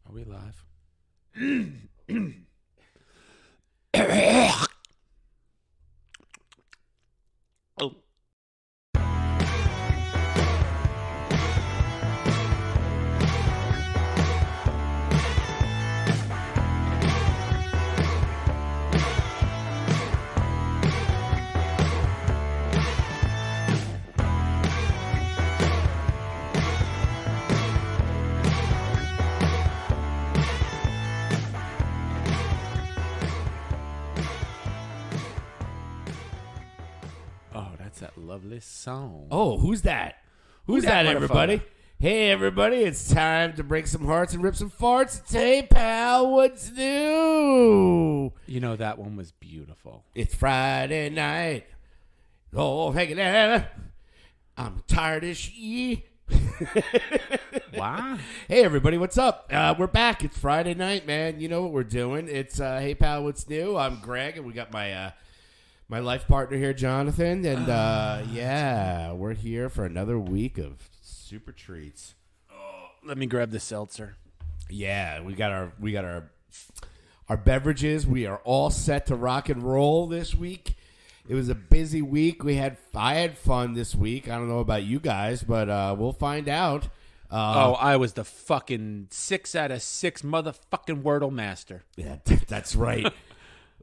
Are we live? Oh. That lovely song. Oh, who's that? Who's that, everybody? Hey, everybody, it's time to break some hearts and rip some farts. It's Hey, pal, what's new? You know, that one was beautiful. It's Friday night. Oh, hanging out. I'm tired as shit. Wow. Hey, everybody, what's up? We're back. It's Friday night, man. You know what we're doing. It's Hey, pal, what's new? I'm Greg, and we got my life partner here, Jonathan, and yeah, we're here for another week of super treats. Oh, let me grab the seltzer. Yeah, we got our beverages. We are all set to rock and roll this week. It was a busy week. I had fun this week. I don't know about you guys, but we'll find out. I was the fucking 6 out of 6 motherfucking Wordle master. Yeah, that's right.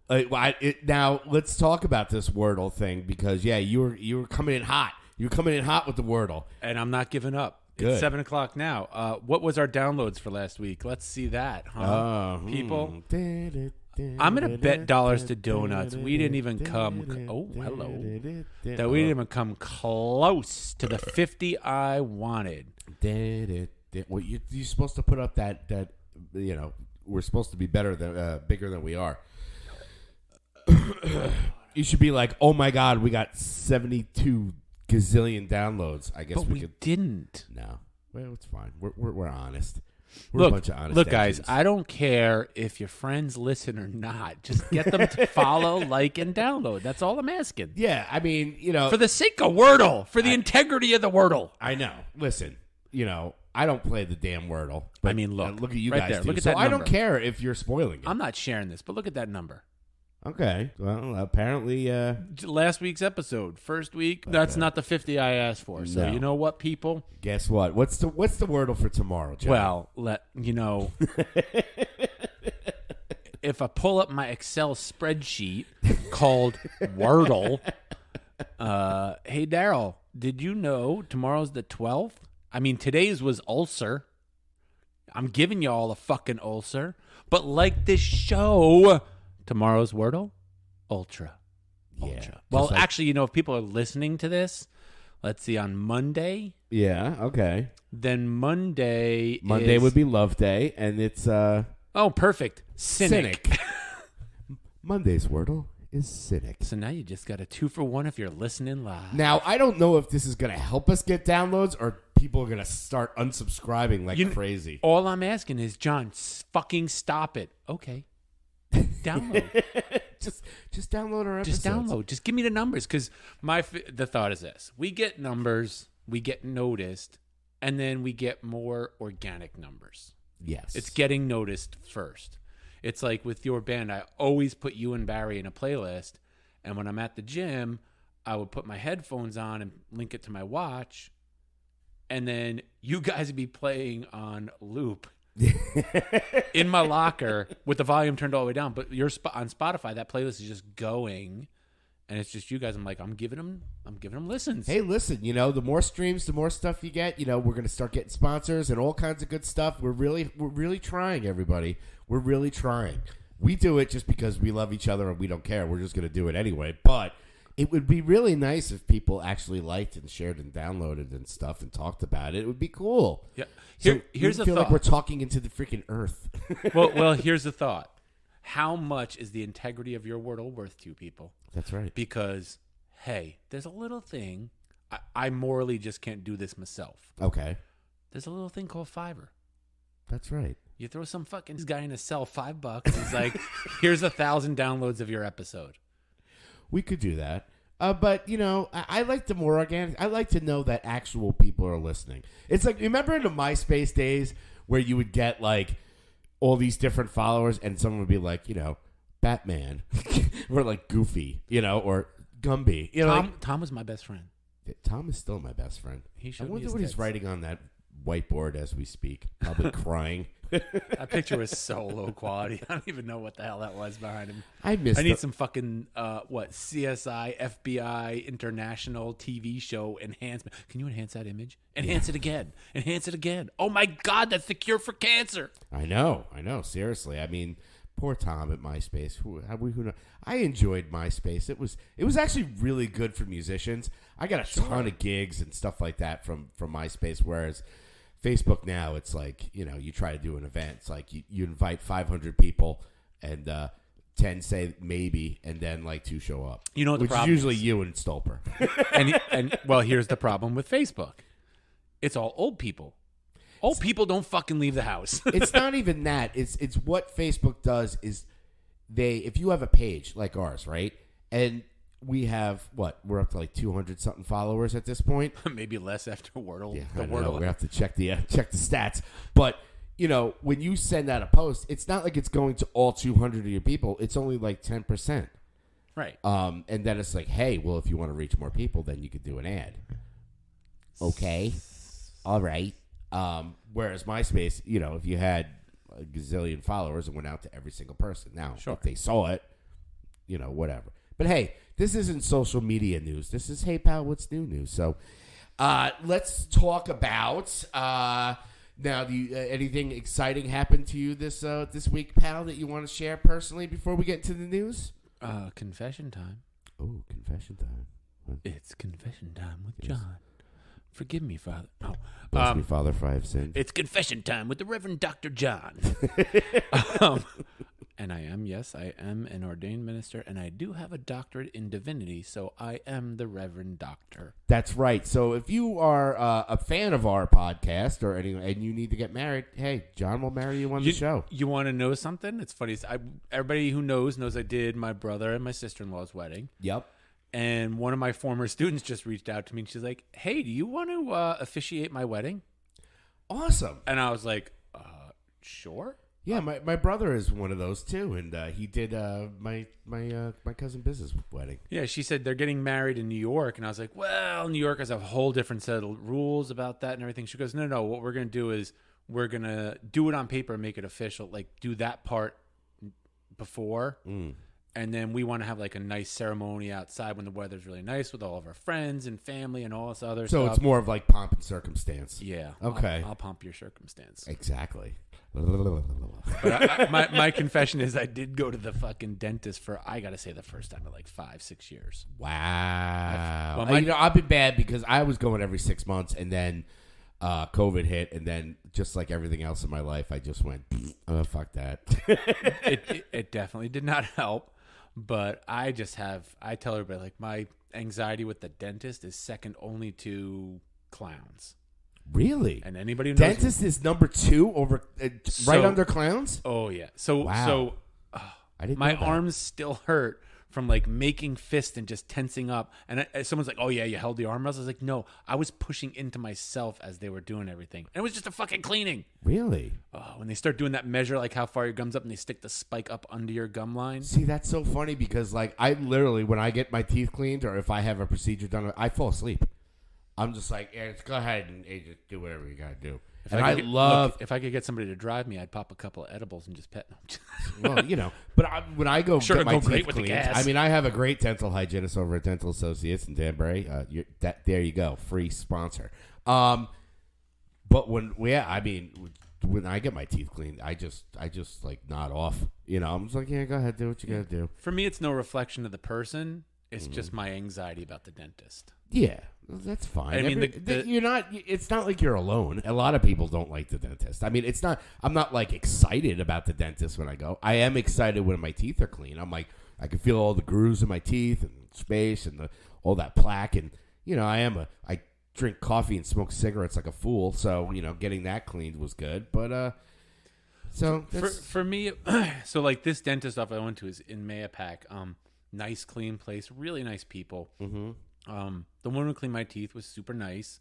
Now let's talk about this Wordle thing because you were coming in hot. You were coming in hot with the Wordle, and I'm not giving up. Good. It's 7:00 now. What was our downloads for last week? Let's see that, huh? People. I'm gonna bet dollars to donuts. We didn't even come. Oh, hello. That we didn't even come close to the 50 I wanted. Well, you're supposed to put up that we're supposed to be bigger than we are. You should be like, oh my God, we got 72 gazillion downloads. I guess but we didn't. No, well, it's fine. We're honest. We're a bunch of honest. Look, guys, I don't care if your friends listen or not. Just get them to follow, like, and download. That's all I'm asking. Yeah, I mean, for the sake of Wordle, for the integrity of the Wordle. I know. Listen, I don't play the damn Wordle. But I mean, look at you right guys. There. Do. Look at so that I number. don't care if you're spoiling it. I'm not sharing this, but look at that number. Okay. Well, apparently... last week's episode. First week, that's not the 50 I asked for. So You know what, people? Guess what? What's the Wordle for tomorrow, John? Well, if I pull up my Excel spreadsheet called Wordle, hey, Daryl, did you know tomorrow's the 12th? I mean, today's was ulcer. I'm giving you all a fucking ulcer. But like this show... Tomorrow's Wordle, Ultra. Yeah. Well, actually, if people are listening to this, let's see, on Monday. Yeah, okay. Then Monday would be Love Day, and it's... Oh, perfect. Cynic. Monday's Wordle is Cynic. So now you just got a 2-for-1 if you're listening live. Now, I don't know if this is going to help us get downloads or people are going to start unsubscribing like crazy. All I'm asking is, John, fucking stop it. Okay. Download. just download our episodes. Just download. Just give me the numbers, because the thought is this: we get numbers, we get noticed, and then we get more organic numbers. Yes, it's getting noticed first. It's like with your band, I always put you and Barry in a playlist, and when I'm at the gym, I would put my headphones on and link it to my watch, and then you guys would be playing on loop. In my locker with the volume turned all the way down, but you're on Spotify. That playlist is just going, and it's just you guys. I'm giving them listens. Hey, listen, the more streams, the more stuff you get. We're gonna start getting sponsors and all kinds of good stuff. We're really trying, everybody. We're really trying. We do it just because we love each other and we don't care. We're just gonna do it anyway. But it would be really nice if people actually liked and shared and downloaded and stuff and talked about it. It would be cool. Yeah. Here's the thought. Like we're talking into the freaking earth. well, here's the thought. How much is the integrity of your Wordle worth to people? That's right. Because, hey, there's a little thing. I morally just can't do this myself. Okay. There's a little thing called Fiverr. That's right. You throw some fucking guy in a cell $5. He's like, here's 1,000 downloads of your episode. We could do that. But, I like the more organic. I like to know that actual people are listening. It's like, remember in the MySpace days where you would get, like, all these different followers, and someone would be like, Batman, or like Goofy, or Gumby. Tom was my best friend. Tom is still my best friend. I wonder what he's writing on that whiteboard as we speak. Probably crying. That picture was so low quality. I don't even know what the hell that was behind him. I need some fucking CSI, FBI, international TV show enhancement. Can you enhance that image? Enhance it again. Enhance it again. Oh my God, that's the cure for cancer. I know. Seriously. I mean, poor Tom at MySpace. Who knows? I enjoyed MySpace. It was actually really good for musicians. I got a ton of gigs and stuff like that from MySpace, whereas Facebook now, it's like, you try to do an event. It's like you invite 500 people and 10 say maybe, and then like 2 show up. You know what the which problem is usually is? you and Stolper. and well, here's the problem with Facebook. It's all old people. Old people don't fucking leave the house. It's not even that. It's what Facebook does is if you have a page like ours, right? And we have we're up to like 200 something followers at this point. Maybe less after Wordle. Yeah, the I know. Wordle. We have to check the stats. But when you send out a post, it's not like it's going to all 200 of your people. It's only like 10%. Right. And then it's like, hey, well, if you want to reach more people, then you could do an ad. Okay. All right. Whereas MySpace, if you had a gazillion followers, it went out to every single person. Now, if they saw it, whatever. But hey, this isn't social media news. This is, hey, pal, what's new news? So let's talk about now. Anything exciting happened to you this week, pal, that you want to share personally before we get into the news? Confession time. Oh, confession time. What? It's confession time with John. Forgive me, Father. No. Bless me, Father, for I have sinned. It's confession time with the Reverend Dr. John. And I am an ordained minister, and I do have a doctorate in divinity, so I am the Reverend Doctor. That's right. So if you are a fan of our podcast or anything, and you need to get married, hey, John will marry you on the show. You want to know something? It's funny. Everybody who knows I did my brother and my sister-in-law's wedding. Yep. And one of my former students just reached out to me, and she's like, hey, do you want to officiate my wedding? Awesome. And I was like, sure. Yeah, my brother is one of those too, and he did my cousin Biz's wedding. Yeah, she said they're getting married in New York, and I was like, well, New York has a whole different set of rules about that and everything. She goes, no, what we're going to do is we're going to do it on paper and make it official, like do that part before, and then we want to have like a nice ceremony outside when the weather's really nice with all of our friends and family and all this other stuff. So it's more of like pomp and circumstance. Yeah. Okay. I'll pump your circumstance. Exactly. But my confession is I did go to the fucking dentist for, I got to say, the first time in like 5-6 years. Wow. I've been bad because I was going every 6 months, and then COVID hit, and then just like everything else in my life, I just went, oh, fuck that. It definitely did not help, but I tell everybody, like, my anxiety with the dentist is second only to clowns. Really? And anybody who knows dentist is number 2 over right under clowns? Oh yeah. So wow. I didn't my know that. arms still hurt from like making fists and just tensing up. And someone's like, "Oh yeah, you held the arm muscles." I was like, "No, I was pushing into myself as they were doing everything." And it was just a fucking cleaning. Really? When they start doing that measure, like how far your gum's up, and they stick the spike up under your gum line. See, that's so funny because like I literally, when I get my teeth cleaned or if I have a procedure done, I fall asleep. I'm just like, yeah, go ahead and just do whatever you gotta do. If I could get somebody to drive me, I'd pop a couple of edibles and just pet them. Well, but when I go sure, get my teeth with the cleaned, gas. I mean, I have a great dental hygienist over at Dental Associates in Danbury. There you go, free sponsor. But when I get my teeth cleaned, I just like nod off. I'm just like, yeah, go ahead, do what you gotta do. For me, it's no reflection of the person. It's just my anxiety about the dentist. Yeah, that's fine. I mean, you're not. It's not like you're alone. A lot of people don't like the dentist. I mean, it's not. I'm not like excited about the dentist when I go. I am excited when my teeth are clean. I'm like, I can feel all the grooves in my teeth and space and all that plaque. And I drink coffee and smoke cigarettes like a fool. So getting that cleaned was good. But for me, so like this dentist office I went to is in Mayapack. Nice, clean place, really nice people. Mm-hmm. The woman who cleaned my teeth was super nice,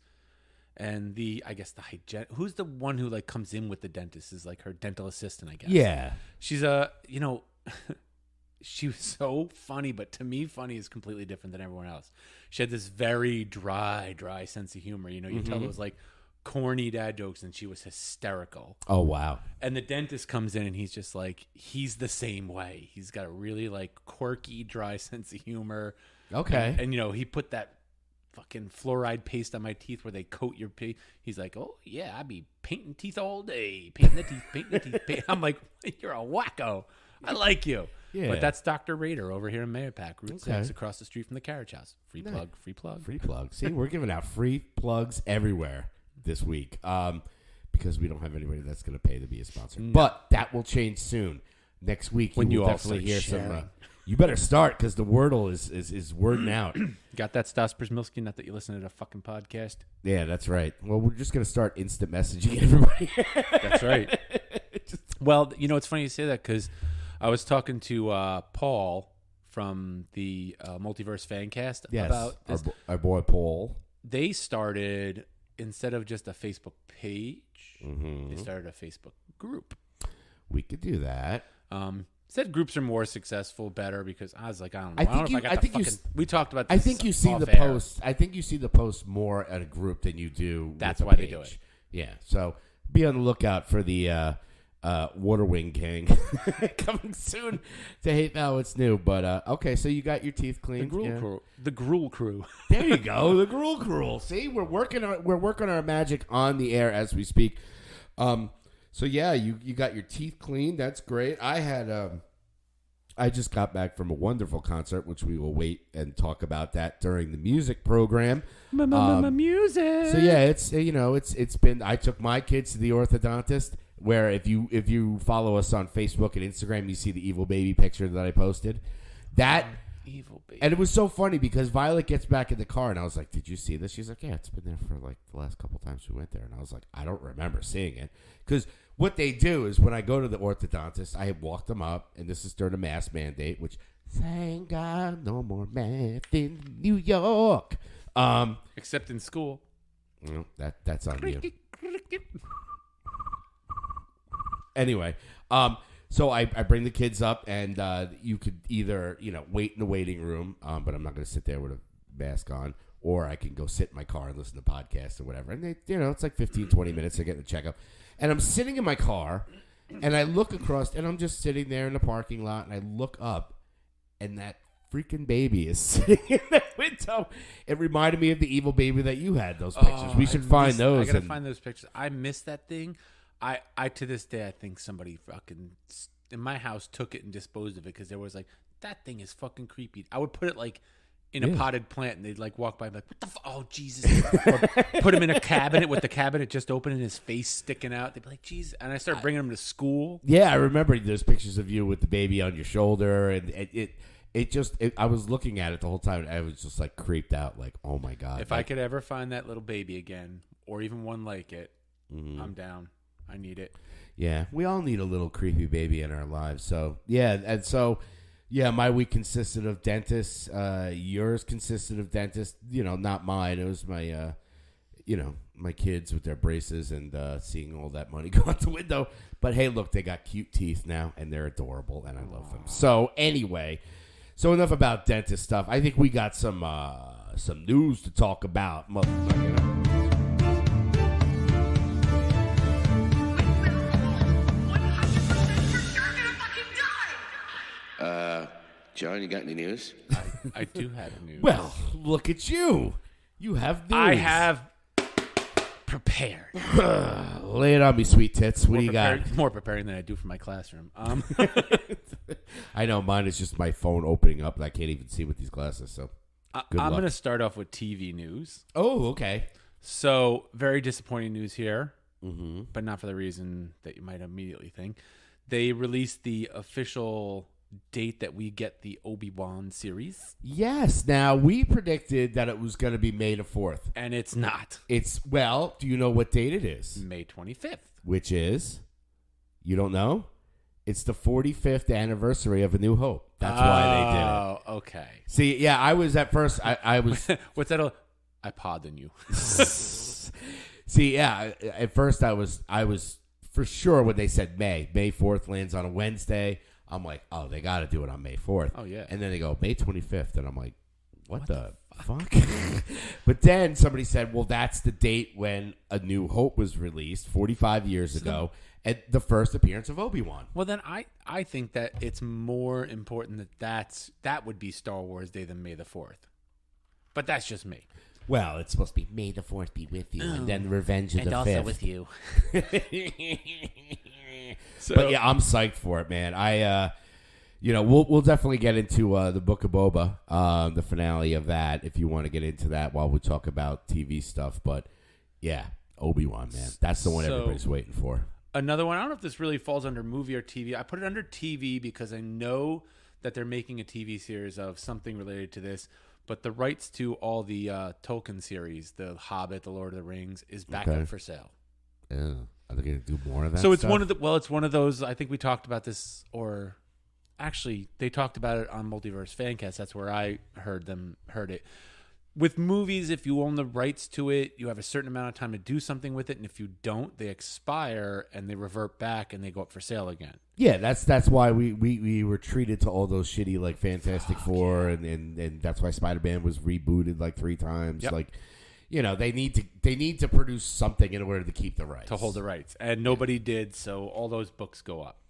And I guess the hygienic, who's the one who like comes in with the dentist is like her dental assistant, I guess. Yeah. She's she was so funny, but to me, funny is completely different than everyone else. She had this very dry sense of humor. You tell those like corny dad jokes, and she was hysterical. Oh, wow. And the dentist comes in, and he's just like, he's the same way. He's got a really like quirky, dry sense of humor. Okay. And he put that fucking fluoride paste on my teeth where they coat your teeth. He's like, oh yeah, I be painting teeth all day, painting the teeth. I'm like, you're a wacko. I like you. Yeah. But that's Dr. Rader over here in Mahopac, Route 6, across the street from the Carriage House. Free plug. Free plug. See, we're giving out free plugs everywhere this week because we don't have anybody that's going to pay to be a sponsor. No. But that will change soon. Next week, when you will definitely hear some. You better start because the Wordle is wording out. Got that, Stas Przmilski? Not that you listen to the fucking podcast. Yeah, that's right. Well, we're just going to start instant messaging everybody. That's right. Well, it's funny you say that because I was talking to Paul from the Multiverse Fancast about this. Our boy Paul. They started, instead of just a Facebook page, they started a Facebook group. We could do that. Said groups are more successful, better, because I was like, I don't know. We talked about this. I think you see the post. I think you see the post more at a group than you do. That's with why they do it. Yeah. So be on the lookout for the Water Wing King coming soon to Hate Now What's New. But okay, so you got your teeth cleaned. The Gruel Crew. There you go. The Gruel Crew. See, we're working our magic on the air as we speak. So yeah, you got your teeth cleaned. That's great. I just got back from a wonderful concert, which we will wait and talk about that during the music program. Music. So yeah, it's been. I took my kids to the orthodontist. Where if you follow us on Facebook and Instagram, you see the evil baby picture that I posted. That evil baby. And it was so funny because Violet gets back in the car and I was like, "Did you see this?" She's like, "Yeah, it's been there for like the last couple times we went there." And I was like, "I don't remember seeing it." Because what they do is when I go to the orthodontist, I walk them up, and this is during a mask mandate, which thank God no more math in New York. Except in school. Well, that's on you. Anyway, so I bring the kids up, and you could either wait in the waiting room, but I'm not going to sit there with a mask on, or I can go sit in my car and listen to podcasts or whatever. And they, it's like 15, 20 minutes to get the checkup. And I'm sitting in my car, and I look across, and I'm just sitting there in the parking lot, and I look up, and that freaking baby is sitting in the window. It reminded me of the evil baby that you had, those pictures. We should find those. I got to find those pictures. I missed that thing. I to this day, I think somebody fucking in my house took it and disposed of it because there was like, that thing is fucking creepy. I would put it like in a potted plant, and they'd like walk by and be like, what the oh Jesus. Or put him in a cabinet with the cabinet just open and his face sticking out. They'd be like, Jesus. And I started bringing him to school. Yeah, I remember those pictures of you with the baby on your shoulder, and I was looking at it the whole time, and I was just like creeped out, like, oh my God. If I could ever find that little baby again, or even one like it, I'm down. I need it. Yeah, we all need a little creepy baby in our lives. So, yeah, and so, yeah, my week consisted of dentists. Yours consisted of dentists. Not mine. It was my, my kids with their braces and seeing all that money go out the window. But, hey, look, they got cute teeth now, and they're adorable, and I love them. So, anyway, enough about dentist stuff. I think we got some news to talk about, motherfucker. John, you got any news? I do have news. Well, look at you. You have news. I have prepared. Lay it on me, sweet tits. What do you got? More preparing than I do for my classroom. I know mine is just my phone opening up, and I can't even see with these glasses. So I'm going to start off with TV news. Oh, okay. So very disappointing news here, but not for the reason that you might immediately think. They released the official date that we get the Obi-Wan series. Yes. Now, we predicted that it was going to be May the 4th. And it's not. Do you know what date it is? May 25th. Which is? You don't know? It's the 45th anniversary of A New Hope. That's why they did it. Oh, okay. See, yeah, I was at first, I was... What's that? I pardon you. See, yeah. At first, I was for sure when they said May 4th lands on a Wednesday. I'm like, oh, they got to do it on May 4th. Oh yeah. And then they go May 25th, and I'm like, what the fuck? But then somebody said, well, that's the date when A New Hope was released 45 years ago, and the first appearance of Obi-Wan. Well, then I think that it's more important that would be Star Wars Day than May the 4th. But that's just me. Well, it's supposed to be May the 4th be with you, and then Revenge of the 5th. And also with you. But yeah, I'm psyched for it, man. We'll definitely get into the Book of Boba, the finale of that, if you want to get into that while we talk about TV stuff. But yeah, Obi-Wan, man, that's the one everybody's waiting for. Another one. I don't know if this really falls under movie or TV. I put it under TV because I know that they're making a TV series of something related to this. But the rights to all the Tolkien series, The Hobbit, The Lord of the Rings, is back up for sale. Yeah. Are they going to do more of that? So it's stuff? it's one of those. I think we talked about this, or actually, they talked about it on Multiverse Fancast. That's where I heard it. With movies, if you own the rights to it, you have a certain amount of time to do something with it, and if you don't, they expire and they revert back and they go up for sale again. Yeah, that's why we were treated to all those shitty like Fantastic Four, and that's why Spider-Man was rebooted like 3 times. Yep. Like, they need to produce something in order to keep the rights, to hold the rights, and nobody did, so all those books go up.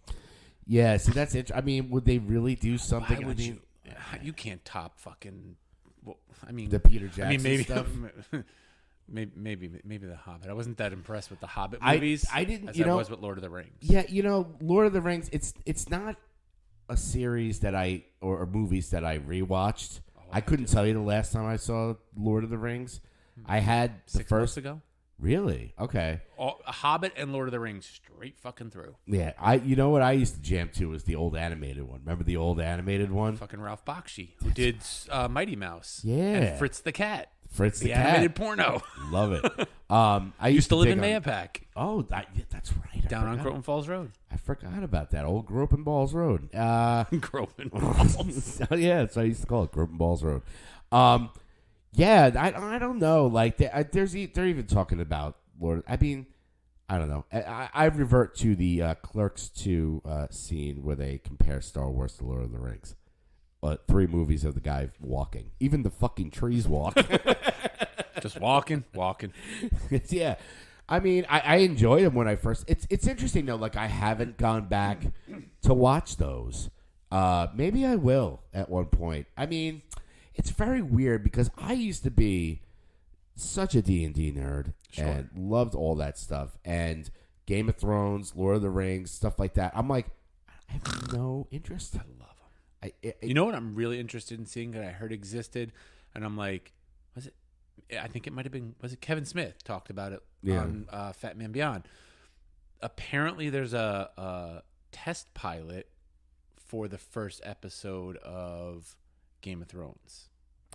Yeah, so that's it. I mean, would they really do something? Why would you can't top fucking. Well, I mean, the Peter Jackson maybe, stuff. maybe the Hobbit. I wasn't that impressed with the Hobbit movies. I didn't. As I was with Lord of the Rings. Yeah, Lord of the Rings. It's not a series that or movies that I rewatched. I couldn't tell you the last time I saw Lord of the Rings. I had the 6 first months ago. Really? Okay. Hobbit and Lord of the Rings straight fucking through. Yeah, you know what I used to jam to was the old animated one. Remember the old animated one? Fucking Ralph Bakshi, who did Mighty Mouse. Yeah. And Fritz the Cat. Fritz the Cat. Animated porno. Love it. I used to live in Mayapack. Oh, that's right. Down on Croton Falls Road. I forgot about that. Old Groping Balls Road. Groping Balls. Yeah, that's what I used to call it. Groping Balls Road. Yeah, I don't know. Like, they're even talking about Lord. I mean, I don't know. I revert to the Clerks 2 scene where they compare Star Wars to Lord of the Rings. 3 movies of the guy walking. Even the fucking trees walk. Just walking. Yeah. I mean, I enjoyed them when I first. It's interesting though. Like, I haven't gone back to watch those. Maybe I will at one point. I mean, it's very weird because I used to be such a D&D nerd and loved all that stuff, and Game of Thrones, Lord of the Rings, stuff like that. I'm like, I have no interest. I love them. You know what I'm really interested in seeing that I heard existed, and I'm like, was it? I think it might have been. Was it Kevin Smith talked about it on Fat Man Beyond? Apparently, there's a test pilot for the first episode of Game of Thrones.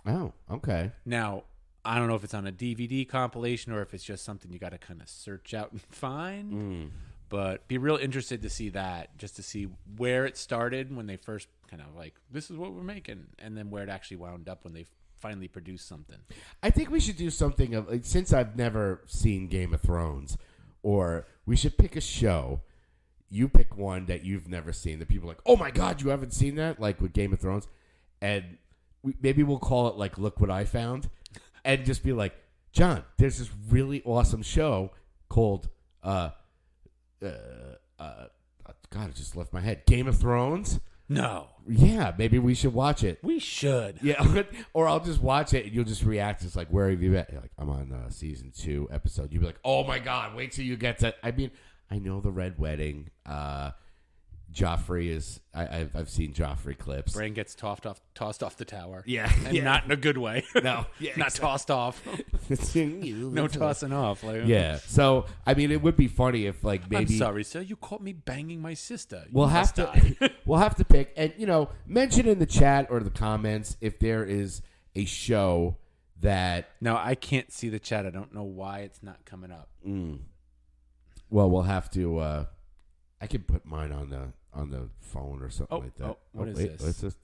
Oh, okay. Now, I don't know if it's on a DVD compilation or if it's just something you got to kind of search out and find. But be real interested to see that, just to see where it started when they first kind of like, this is what we're making, and then where it actually wound up when they finally produced something. I think we should do something of, like, since I've never seen Game of Thrones, or we should pick a show. You pick one that you've never seen that people are like, oh my God, you haven't seen that? Like with Game of Thrones. And maybe we'll call it like, Look What I Found. And just be like, John, there's this really awesome show called, God, it just left my head. Game of Thrones? No. Yeah, maybe we should watch it. We should. Yeah, or I'll just watch it and you'll just react. It's like, where have you been? You're like, I'm on season 2 episode. You'll be like, oh my God, wait till you get to. I mean, I know the Red Wedding. Joffrey is. I've seen Joffrey clips. Brain gets tossed off the tower. Yeah, and not in a good way. No, yeah, not tossed off. No tossing off. Like, yeah. So I mean, it would be funny if like maybe. I'm sorry, sir. You caught me banging my sister. We'll have to pick, and mention in the chat or the comments if there is a show that. No, I can't see the chat. I don't know why it's not coming up. Well, we'll have to. I can put mine on the phone or something like that. Oh, what is wait, this? What's this?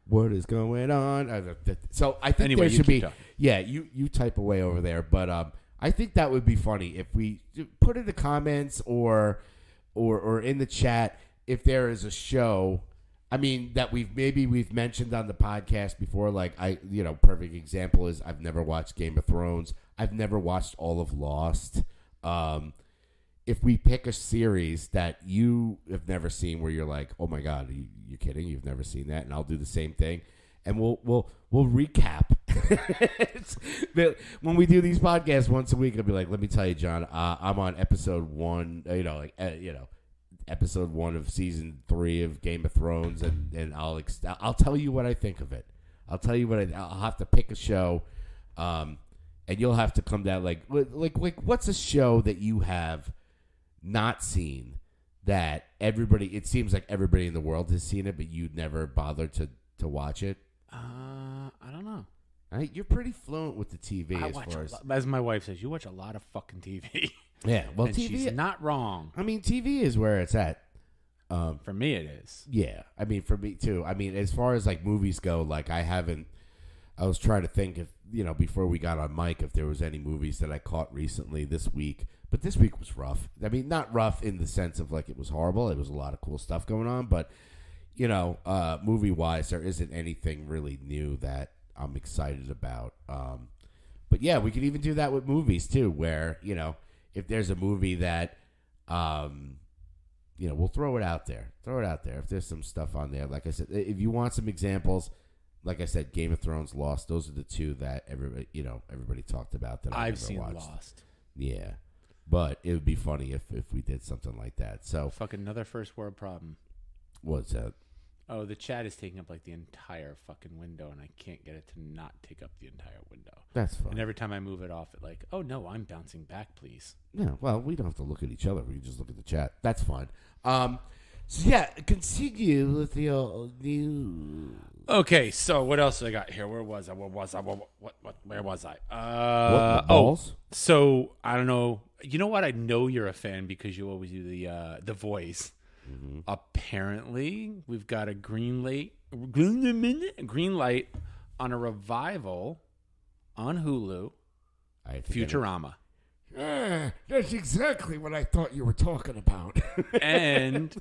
What is going on? So I think Anyway, there you should keep be. talking. Yeah, you type away over there, but I think that would be funny if we put in the comments or in the chat if there is a show. I mean that we've mentioned on the podcast before. Like perfect example is I've never watched Game of Thrones. I've never watched all of Lost. If we pick a series that you have never seen, where you're like, oh my god, you're kidding, you've never seen that, and I'll do the same thing, and we'll recap. When we do these podcasts once a week, I'll be like, let me tell you, John, I'm on episode 1. Episode 1 of season 3 of Game of Thrones, and I'll tell you what I think of it. I'll tell you what I'll have to pick a show, and you'll have to come down like what's a show that you have not seen that it seems like everybody in the world has seen it, but you'd never bothered to watch it? I don't know. You're pretty fluent with the TV as my wife says, you watch a lot of fucking TV. Yeah, well, and TV. She's not wrong. I mean, TV is where it's at. For me, it is. Yeah, I mean, for me too. I mean, as far as like movies go, like I was trying to think if before we got on mic if there was any movies that I caught recently this week. But this week was rough. I mean, not rough in the sense of like it was horrible. It was a lot of cool stuff going on, but movie wise, there isn't anything really new that I'm excited about. But yeah, we could even do that with movies too, where if there's a movie that we'll throw it out there. If there's some stuff on there, like I said, if you want some examples, like I said, Game of Thrones, Lost. Those are the two that everybody talked about that I've never seen watched. Lost. Yeah, but it would be funny if we did something like that. So fucking another first world problem. What's that? Oh, the chat is taking up like the entire fucking window, and I can't get it to not take up the entire window. That's fine. And every time I move it off, it like, oh no, I'm bouncing back, please. Yeah, well, we don't have to look at each other. We can just look at the chat. That's fine. So yeah, continue with the news. Okay, so what else I got here? Where was I? Where was I? What balls? So I don't know. You know what? I know you're a fan because you always do the voice. Mm-hmm. Apparently, we've got a green light on a revival on Hulu. Futurama. That's exactly what I thought you were talking about. And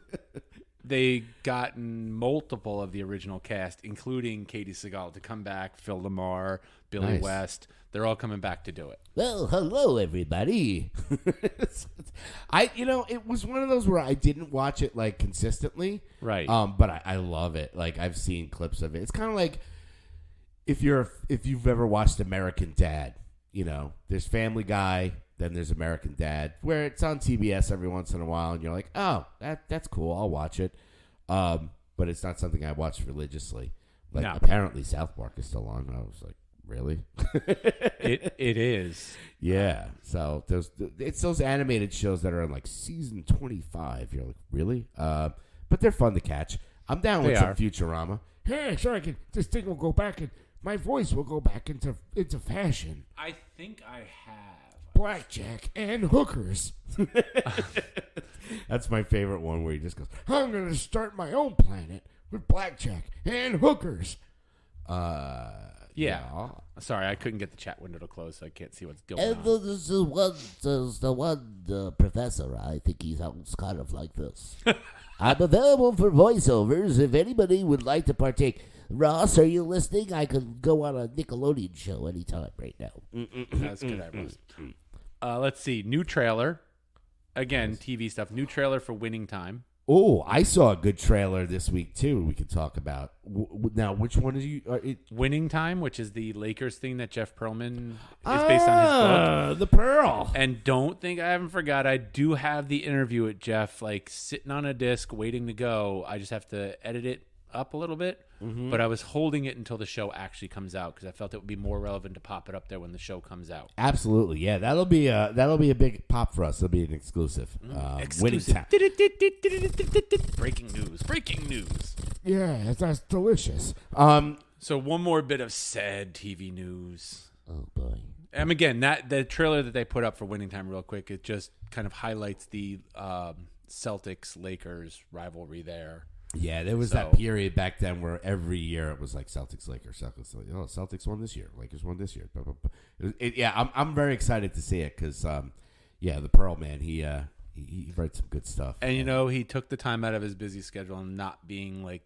they gotten multiple of the original cast, including Katie Seagal, to come back, Phil Lamar, Billy Nice. West. They're all coming back to do it. Well, hello, everybody. It was one of those where I didn't watch it like consistently. Right. But I love it. Like I've seen clips of it. It's kind of like if you've ever watched American Dad, there's Family Guy, then there's American Dad, where it's on TBS every once in a while, and you're like, oh, that's cool, I'll watch it. But it's not something I watch religiously. Like apparently South Park is still on, and I was like, really? It is. Yeah. So it's those animated shows that are in like season 25. You're like, really? But they're fun to catch. I'm down with some Futurama. Hey, so this thing will go back and my voice will go back into fashion. I think I have. Blackjack and hookers. That's my favorite one where he just goes, I'm going to start my own planet with blackjack and hookers. Yeah. Sorry, I couldn't get the chat window to close, so I can't see what's going And on. there's the one professor, I think he sounds kind of like this. I'm available for voiceovers if anybody would like to partake. Ross, are you listening? I could go on a Nickelodeon show anytime right now. That's good. I was. Let's see. New trailer. Again, TV stuff. New trailer for Winning Time. Oh, I saw a good trailer this week, too, we could talk about. Now, which one is you? Winning Time, which is the Lakers thing that Jeff Pearlman is based on his book. The Pearl. And don't think I haven't forgot. I do have the interview with Jeff, like sitting on a disc, waiting to go. I just have to edit it up a little bit. Mm-hmm. But I was holding it until the show actually comes out because I felt it would be more relevant to pop it up there when the show comes out. Absolutely, yeah. That'll be a big pop for us. It'll be an exclusive. Exclusive. Winning time. Breaking news. Yeah, that's delicious. So one more bit of sad TV news. Oh, boy. And again, that the trailer that they put up for Winning Time, real quick, it just kind of highlights the Celtics-Lakers rivalry there. Yeah, there was that period back then where every year it was like Celtics, Lakers, Celtics. Oh, Celtics won this year, Lakers won this year. Blah, blah, blah. I'm very excited to see it because, the Pearl man, he writes some good stuff. And he took the time out of his busy schedule and not being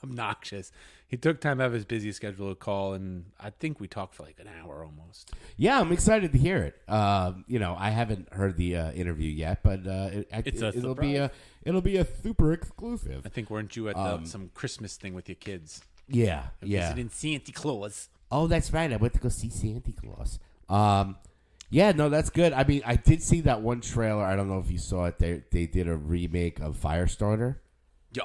obnoxious. He took time out of his busy schedule to call, and I think we talked for like an hour almost. Yeah, I'm excited to hear it. I haven't heard the interview yet, but it'll be a super exclusive. I think weren't you at some Christmas thing with your kids? Yeah. Visiting Santa Claus. Oh, that's right. I went to go see Santa Claus. Yeah, no, that's good. I mean, I did see that one trailer. I don't know if you saw it. They did a remake of Firestarter.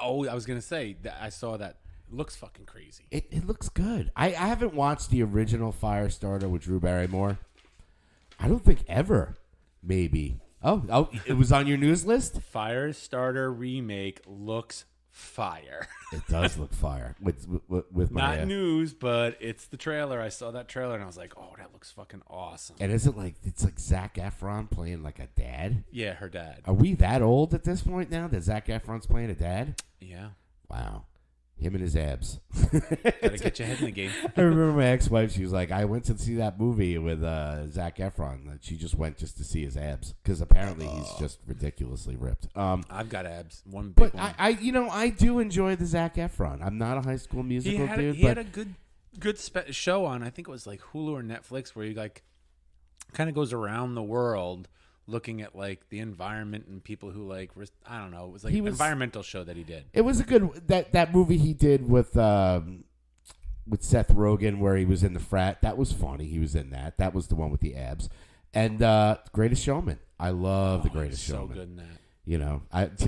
Oh, I was gonna say that I saw that. It looks fucking crazy. It looks good. I haven't watched the original Firestarter with Drew Barrymore. I don't think ever. Maybe. Oh, it was on your news list? Firestarter remake looks fire. It does look fire. With my not news, but it's the trailer. I saw that trailer and I was like, oh, that looks fucking awesome. And is it like it's like Zac Efron playing like a dad? Yeah, her dad. Are we that old at this point now that Zac Efron's playing a dad? Yeah. Wow. Him and his abs. Gotta get your head in the game. I remember my ex-wife, she was like, I went to see that movie with Zac Efron. She just went just to see his abs because apparently he's just ridiculously ripped. I've got abs. One big one. I do enjoy the Zac Efron. I'm not a High School Musical dude. He had a good show on, I think it was like Hulu or Netflix, where he like kind of goes around the world looking at like the environment and people who like I don't know. It was like an environmental show that he did. It was a good that movie he did with Seth Rogen where he was in the frat. That was funny. He was in that. That was the one with the abs. And Greatest Showman. I love The Greatest Showman. So good in that.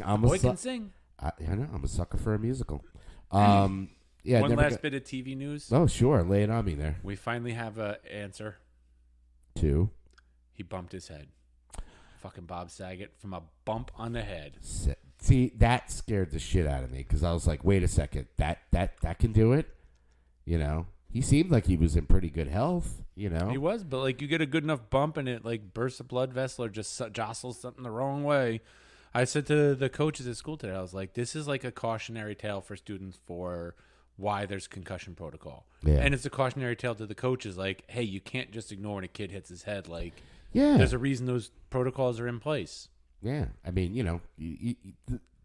I'm the boy can sing. I know. I'm a sucker for a musical. One last bit of TV news. Oh, sure. Lay it on me there. We finally have an answer. 2. He bumped his head. Fucking Bob Saget from a bump on the head. See, that scared the shit out of me because I was like, wait a second. That can do it? He seemed like he was in pretty good health, He was, but like you get a good enough bump and it like bursts a blood vessel or just jostles something the wrong way. I said to the coaches at school today, I was like, this is like a cautionary tale for students for why there's concussion protocol. Yeah. And it's a cautionary tale to the coaches like, hey, you can't just ignore when a kid hits his head. Like, yeah, there's a reason those protocols are in place. Yeah. I mean,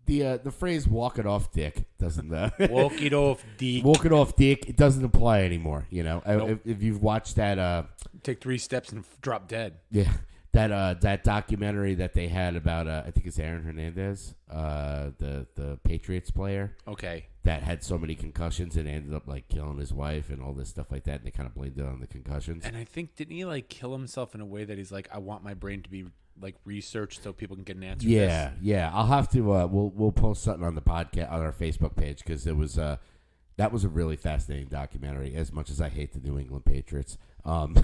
the phrase walk it off dick doesn't walk it off dick. Walk it off dick, it doesn't apply anymore, Nope. If you've watched that take 3 steps and drop dead. Yeah. That documentary that they had about I think it's Aaron Hernandez, the Patriots player. Okay. That had so many concussions and ended up like killing his wife and all this stuff like that, and they kind of blamed it on the concussions. And I think didn't he like kill himself in a way that he's like, I want my brain to be like researched so people can get an answer. Yeah, to this. Yeah. I'll have to. We'll post something on the podcast on our Facebook page because it was that was a really fascinating documentary. As much as I hate the New England Patriots, and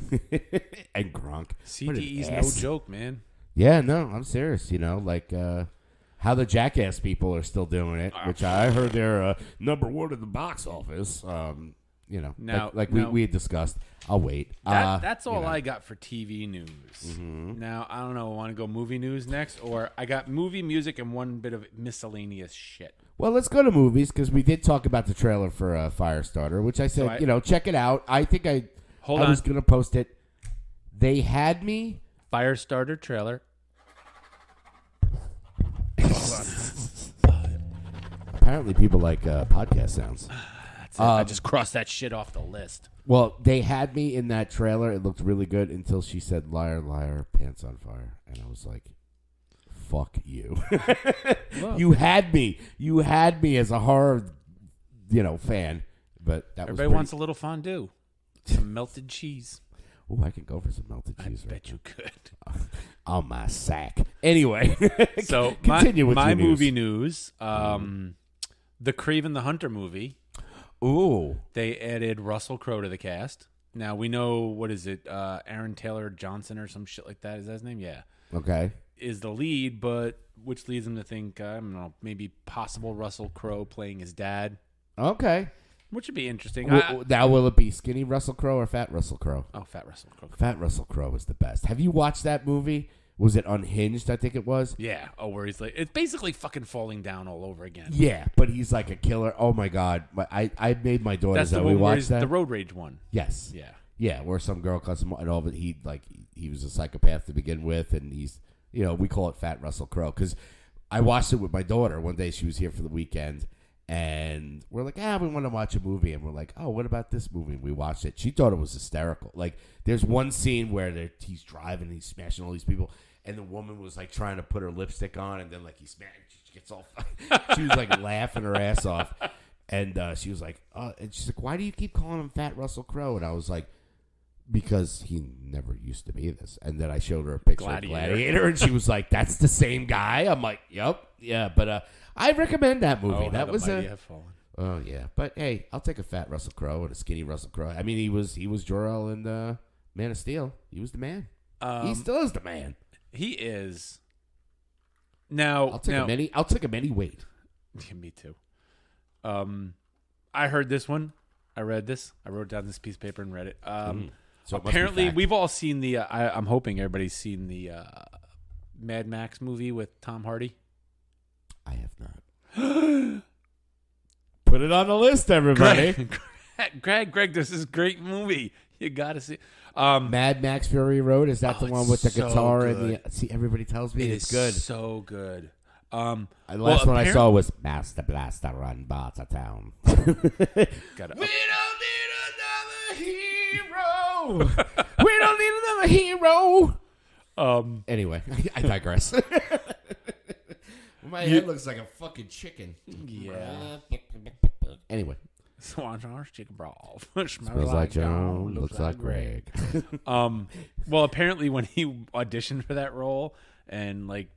Gronk, CTE's no joke, man. Yeah, no, I'm serious. How the Jackass people are still doing it, which I heard they're number 1 in the box office. Now, we had discussed. I'll wait. That's all I got for TV news. Mm-hmm. Now, I don't know. I want to go movie news next, or I got movie, music, and one bit of miscellaneous shit. Well, let's go to movies because we did talk about the trailer for Firestarter, which I said, check it out. I think I was going to post it. They had me. Firestarter trailer. Apparently, people like podcast sounds. That's it. I just crossed that shit off the list. Well, they had me in that trailer. It looked really good until she said, "Liar, liar, pants on fire," and I was like, "Fuck you." You had me. You had me as a horror, fan. But that everybody wants a little fondue, some melted cheese. Oh, I can go for some melted cheese. I bet you could. On my sack. Anyway, so continue with my your movie news. The Kraven the Hunter movie. Ooh. They added Russell Crowe to the cast. Now, we know, what is it, Aaron Taylor Johnson or some shit like that. Is that his name? Yeah. Okay. Is the lead, but which leads him to think, I don't know, maybe possible Russell Crowe playing his dad. Okay. which would be interesting. Now, will it be skinny Russell Crowe or fat Russell Crowe? Oh, fat Russell Crowe. Fat Russell Crowe is the best. Have you watched that movie? Was it Unhinged? I think it was. Yeah. Oh, where he's like, it's basically fucking falling down all over again. Yeah, but he's like a killer. Oh my god! I made my daughters That's the we one where watched that. the road rage one. Yes. Yeah. Yeah, where some girl cuts him and all, but he was a psychopath to begin with, and he's we call it Fat Russell Crowe because I watched it with my daughter one day. She was here for the weekend, and we're like, we want to watch a movie, and we're like, oh, what about this movie? And we watched it. She thought it was hysterical. Like, there's one scene where he's driving, and he's smashing all these people. And the woman was like trying to put her lipstick on, and then like he smacked. She gets all. She was like laughing her ass off, and she was like, and she's like, "Why do you keep calling him Fat Russell Crowe?" And I was like, "Because he never used to be this." And then I showed her a picture of Gladiator, and she was like, "That's the same guy." I'm like, "Yep, yeah." But I recommend that movie. Oh, that was have fallen. Oh yeah, but hey, I'll take a fat Russell Crowe and a skinny Russell Crowe. I mean, he was Jor-El in Man of Steel. He was the man. He still is the man. He is. Now I'll take him any weight. Yeah, me too. I heard this one. I read this. I wrote down this piece of paper and read it. So it apparently, we've all seen the. I'm hoping everybody's seen the Mad Max movie with Tom Hardy. I have not. Put it on the list, everybody. Greg, this is a great movie. You gotta see. Mad Max Fury Road, is that the one with the so guitar good. and the? See, everybody tells me it's good. So good. The last one I saw was Master Blaster Run Bartertown. We don't need another hero. We don't need another hero. Anyway, I digress. My head looks like a fucking chicken. Yeah. Anyway. Swan sauce, chicken broth. Smells like Joan, looks like Greg. Well, apparently when he auditioned for that role and like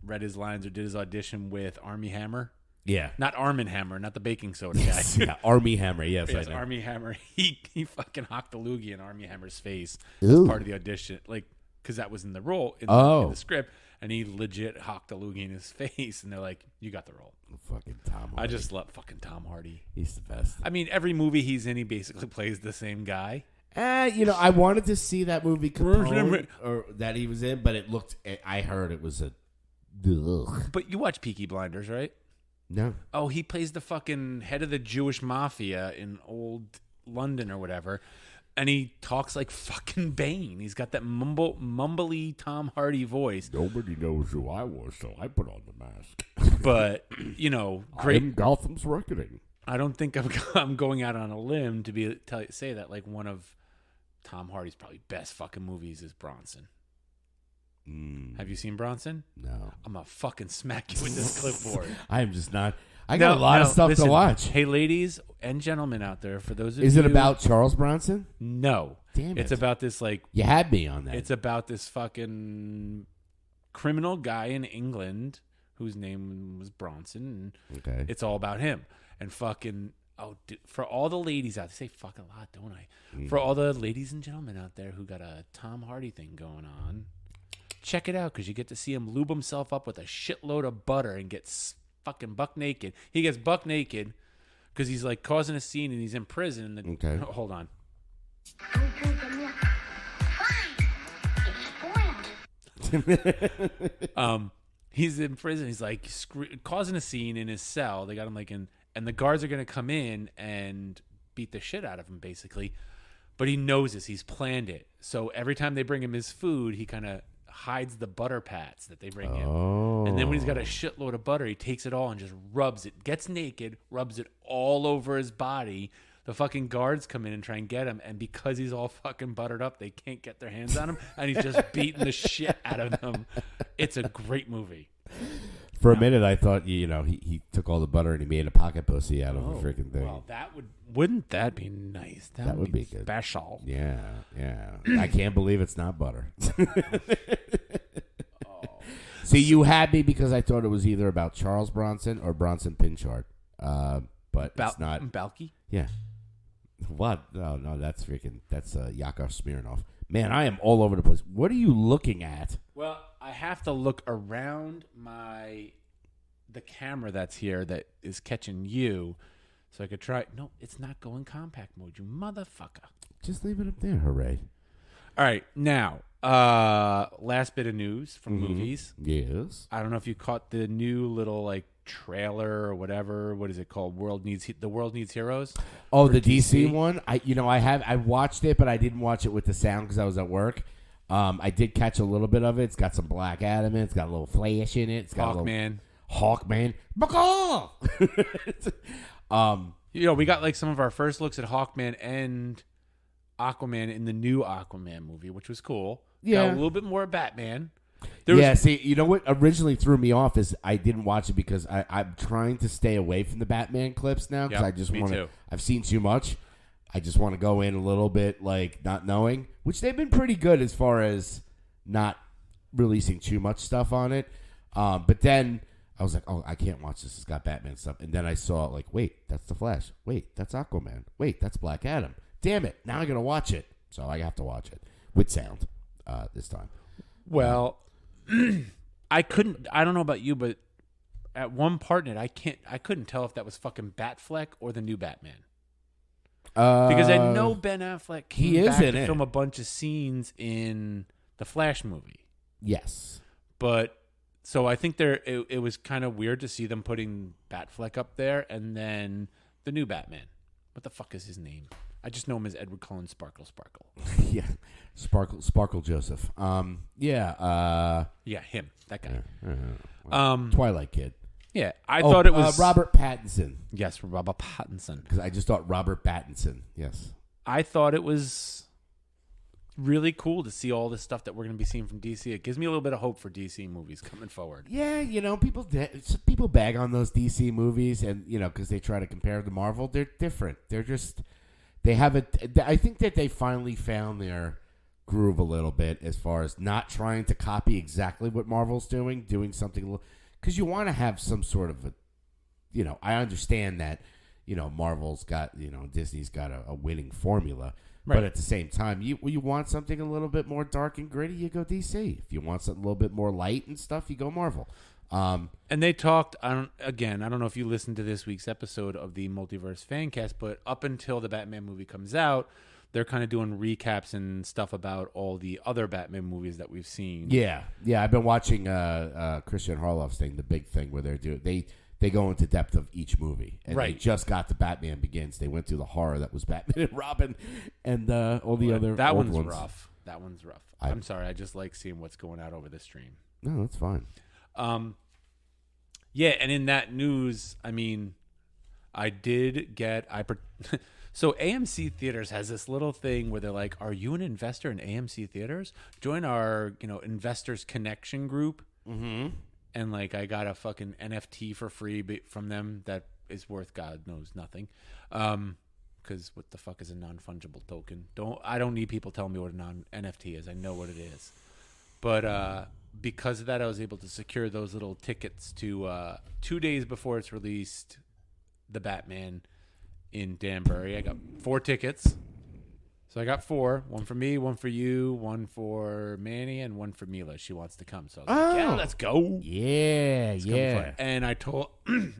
read his lines or did his audition with Armie Hammer. Yeah. Not Arm & Hammer, not the baking soda guy. Yeah, Armie Hammer, yes. Yes, I know. Armie Hammer. He fucking hocked a loogie in Armie Hammer's face Ooh. as part of the audition. Like, because that was in the role, in the script. And he legit hocked a loogie in his face. And they're like, you got the role. Fucking Tom Hardy. I just love fucking Tom Hardy. He's the best. I mean, every movie he's in, he basically plays the same guy. I wanted to see that movie Capone, or that he was in, but it looked. I heard it was a. Ugh. But you watch Peaky Blinders, right? No. Oh, he plays the fucking head of the Jewish mafia in old London or whatever. And he talks like fucking Bane. He's got that mumbly Tom Hardy voice. Nobody knows who I was, so I put on the mask. But, great. I'm Gotham's Reckoning. I don't think I'm going out on a limb to say that like one of Tom Hardy's probably best fucking movies is Bronson. Have you seen Bronson? No. I'm going to fucking smack you with this clipboard. I am just not. I got a lot of stuff to watch. Hey, ladies and gentlemen out there, for those of you. Is it about Charles Bronson? No. Damn it. It's about this like. You had me on that. It's about this fucking criminal guy in England whose name was Bronson. And okay. It's all about him. And fucking. Oh, for all the ladies out there, say fucking a lot, don't I? For all the ladies and gentlemen out there who got a Tom Hardy thing going on, check it out because you get to see him lube himself up with a shitload of butter and get fucking buck naked. He gets buck naked because he's like causing a scene and he's in prison. Okay. Hold on. He's in prison. He's like causing a scene in his cell. They got him like in, and the guards are gonna come in and beat the shit out of him basically. But he knows this. He's planned it. So every time they bring him his food, he kind of hides the butter pats that they bring him. And then when he's got a shitload of butter, he takes it all and just rubs it, gets naked, rubs it all over his body. The fucking guards come in and try and get him. And because he's all fucking buttered up, they can't get their hands on him. And he's just beating the shit out of them. It's a great movie. For a minute, I thought, he took all the butter and he made a pocket pussy out of the freaking thing. Well, wouldn't that be nice? That would be good. Special. Yeah. I can't believe it's not butter. See, you had me because I thought it was either about Charles Bronson or Bronson Pinchard. But it's not. Balky? Yeah. What? No, that's Yakov Smirnoff. Man, I am all over the place. What are you looking at? Well, I have to look around the camera that's here that is catching you. so I could try. No, it's not going compact mode, you motherfucker. Just leave it up there. Hooray. All right, now, last bit of news from movies. Yes. I don't know if you caught the new little like trailer or whatever. What is it called? The World Needs Heroes. Oh, the DC one. I watched it, but I didn't watch it with the sound because I was at work. I did catch a little bit of it. It's got some Black Adam in it. It's got a little Flash in it. It's got Hawkman. Hawkman. We got like some of our first looks at Hawkman and Aquaman in the new Aquaman movie, which was cool. Yeah, got a little bit more Batman. See, you know what originally threw me off is I didn't watch it because I'm trying to stay away from the Batman clips now because I just want to. I've seen too much. I just want to go in a little bit like not knowing, which they've been pretty good as far as not releasing too much stuff on it. But then I was like, oh, I can't watch this. It's got Batman stuff. And then I saw like, wait, that's the Flash. Wait, that's Aquaman. Wait, that's Black Adam. Damn it! Now I gotta watch it. So I have to watch it with sound this time. Well, I couldn't. I don't know about you, but at one part in it, I couldn't tell if that was fucking Batfleck or the new Batman. Because I know Ben Affleck came back to film a bunch of scenes in the Flash movie. Yes, but so I think it was kind of weird to see them putting Batfleck up there and then the new Batman. What the fuck is his name? I just know him as Edward Cullen Sparkle. Yeah, Sparkle Joseph. Yeah, him, that guy. Twilight Kid. Yeah, I thought it was Robert Pattinson. Yes, Robert Pattinson. Because I just thought Robert Pattinson. Yes, I thought it was really cool to see all this stuff that we're going to be seeing from DC. It gives me a little bit of hope for DC movies coming forward. Yeah, people bag on those DC movies, and because they try to compare them to Marvel, they're different. They're just I think that they finally found their groove a little bit as far as not trying to copy exactly what Marvel's doing something. Because you want to have some sort of I understand that, Marvel's got, Disney's got a winning formula. Right. But at the same time, you want something a little bit more dark and gritty, you go DC. If you want something a little bit more light and stuff, you go Marvel. And they talked, I don't know if you listened to this week's episode of the Multiverse Fancast, but up until the Batman movie comes out, they're kind of doing recaps and stuff about all the other Batman movies that we've seen. Yeah. I've been watching Christian Harloff's thing, the big thing where they go into depth of each movie. And They just got to Batman Begins. They went through the horror that was Batman and Robin and all the other that old one's ones. rough. That one's rough. I'm sorry. I just like seeing what's going out over the stream. No, that's fine. Yeah, and in that news, I mean, I did get so AMC Theaters has this little thing where they're like, "Are you an investor in AMC Theaters? Join our, investors connection group." Mm-hmm. And like, I got a fucking NFT for free from them that is worth God knows nothing. Because what the fuck is a non-fungible token? I don't need people telling me what a NFT is. I know what it is. But because of that, I was able to secure those little tickets to 2 days before it's released, the Batman in Danbury. I got 4 tickets. So I got 4. One for me, one for you, one for Manny, and one for Mila. She wants to come. So I was like, yeah, let's go. Yeah. And I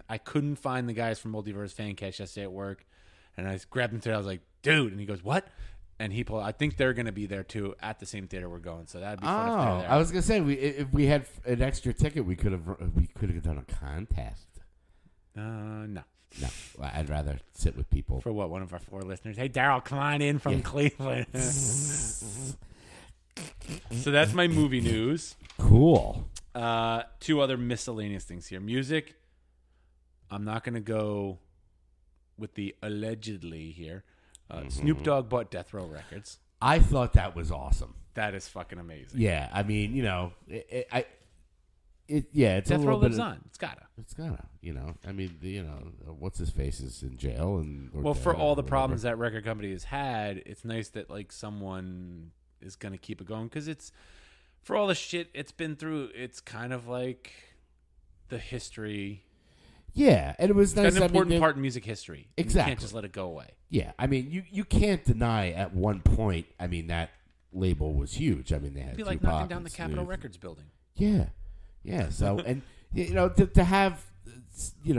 I couldn't find the guys from Multiverse Fancast yesterday at work. And I grabbed him today. I was like, dude. And he goes, what? And he pulled. I think they're going to be there too at the same theater we're going. So that'd be fun. If they're there. I was going to say if we had an extra ticket, we could have done a contest. No. I'd rather sit with people. For what? One of our 4 listeners. Hey, Daryl, come on in from Cleveland. So that's my movie news. Cool. 2 other miscellaneous things here. Music. I'm not going to go with the allegedly here. Snoop Dogg bought Death Row Records. I thought that was awesome. That is fucking amazing. Yeah, I mean, it's Death a Row little lives bit. on. It's gotta. I mean, what's his face is in jail for all the problems that record company has had, it's nice that like someone is gonna keep it going because it's for all the shit it's been through. It's kind of like the history. Yeah, and it was nice. It's an important part in music history. Exactly. You can't just let it go away. Yeah, I mean, you can't deny at one point. I mean, that label was huge. I mean, they had It'd be like Tupac knocking down the and Capitol Snoop. Records building. Yeah. So and to have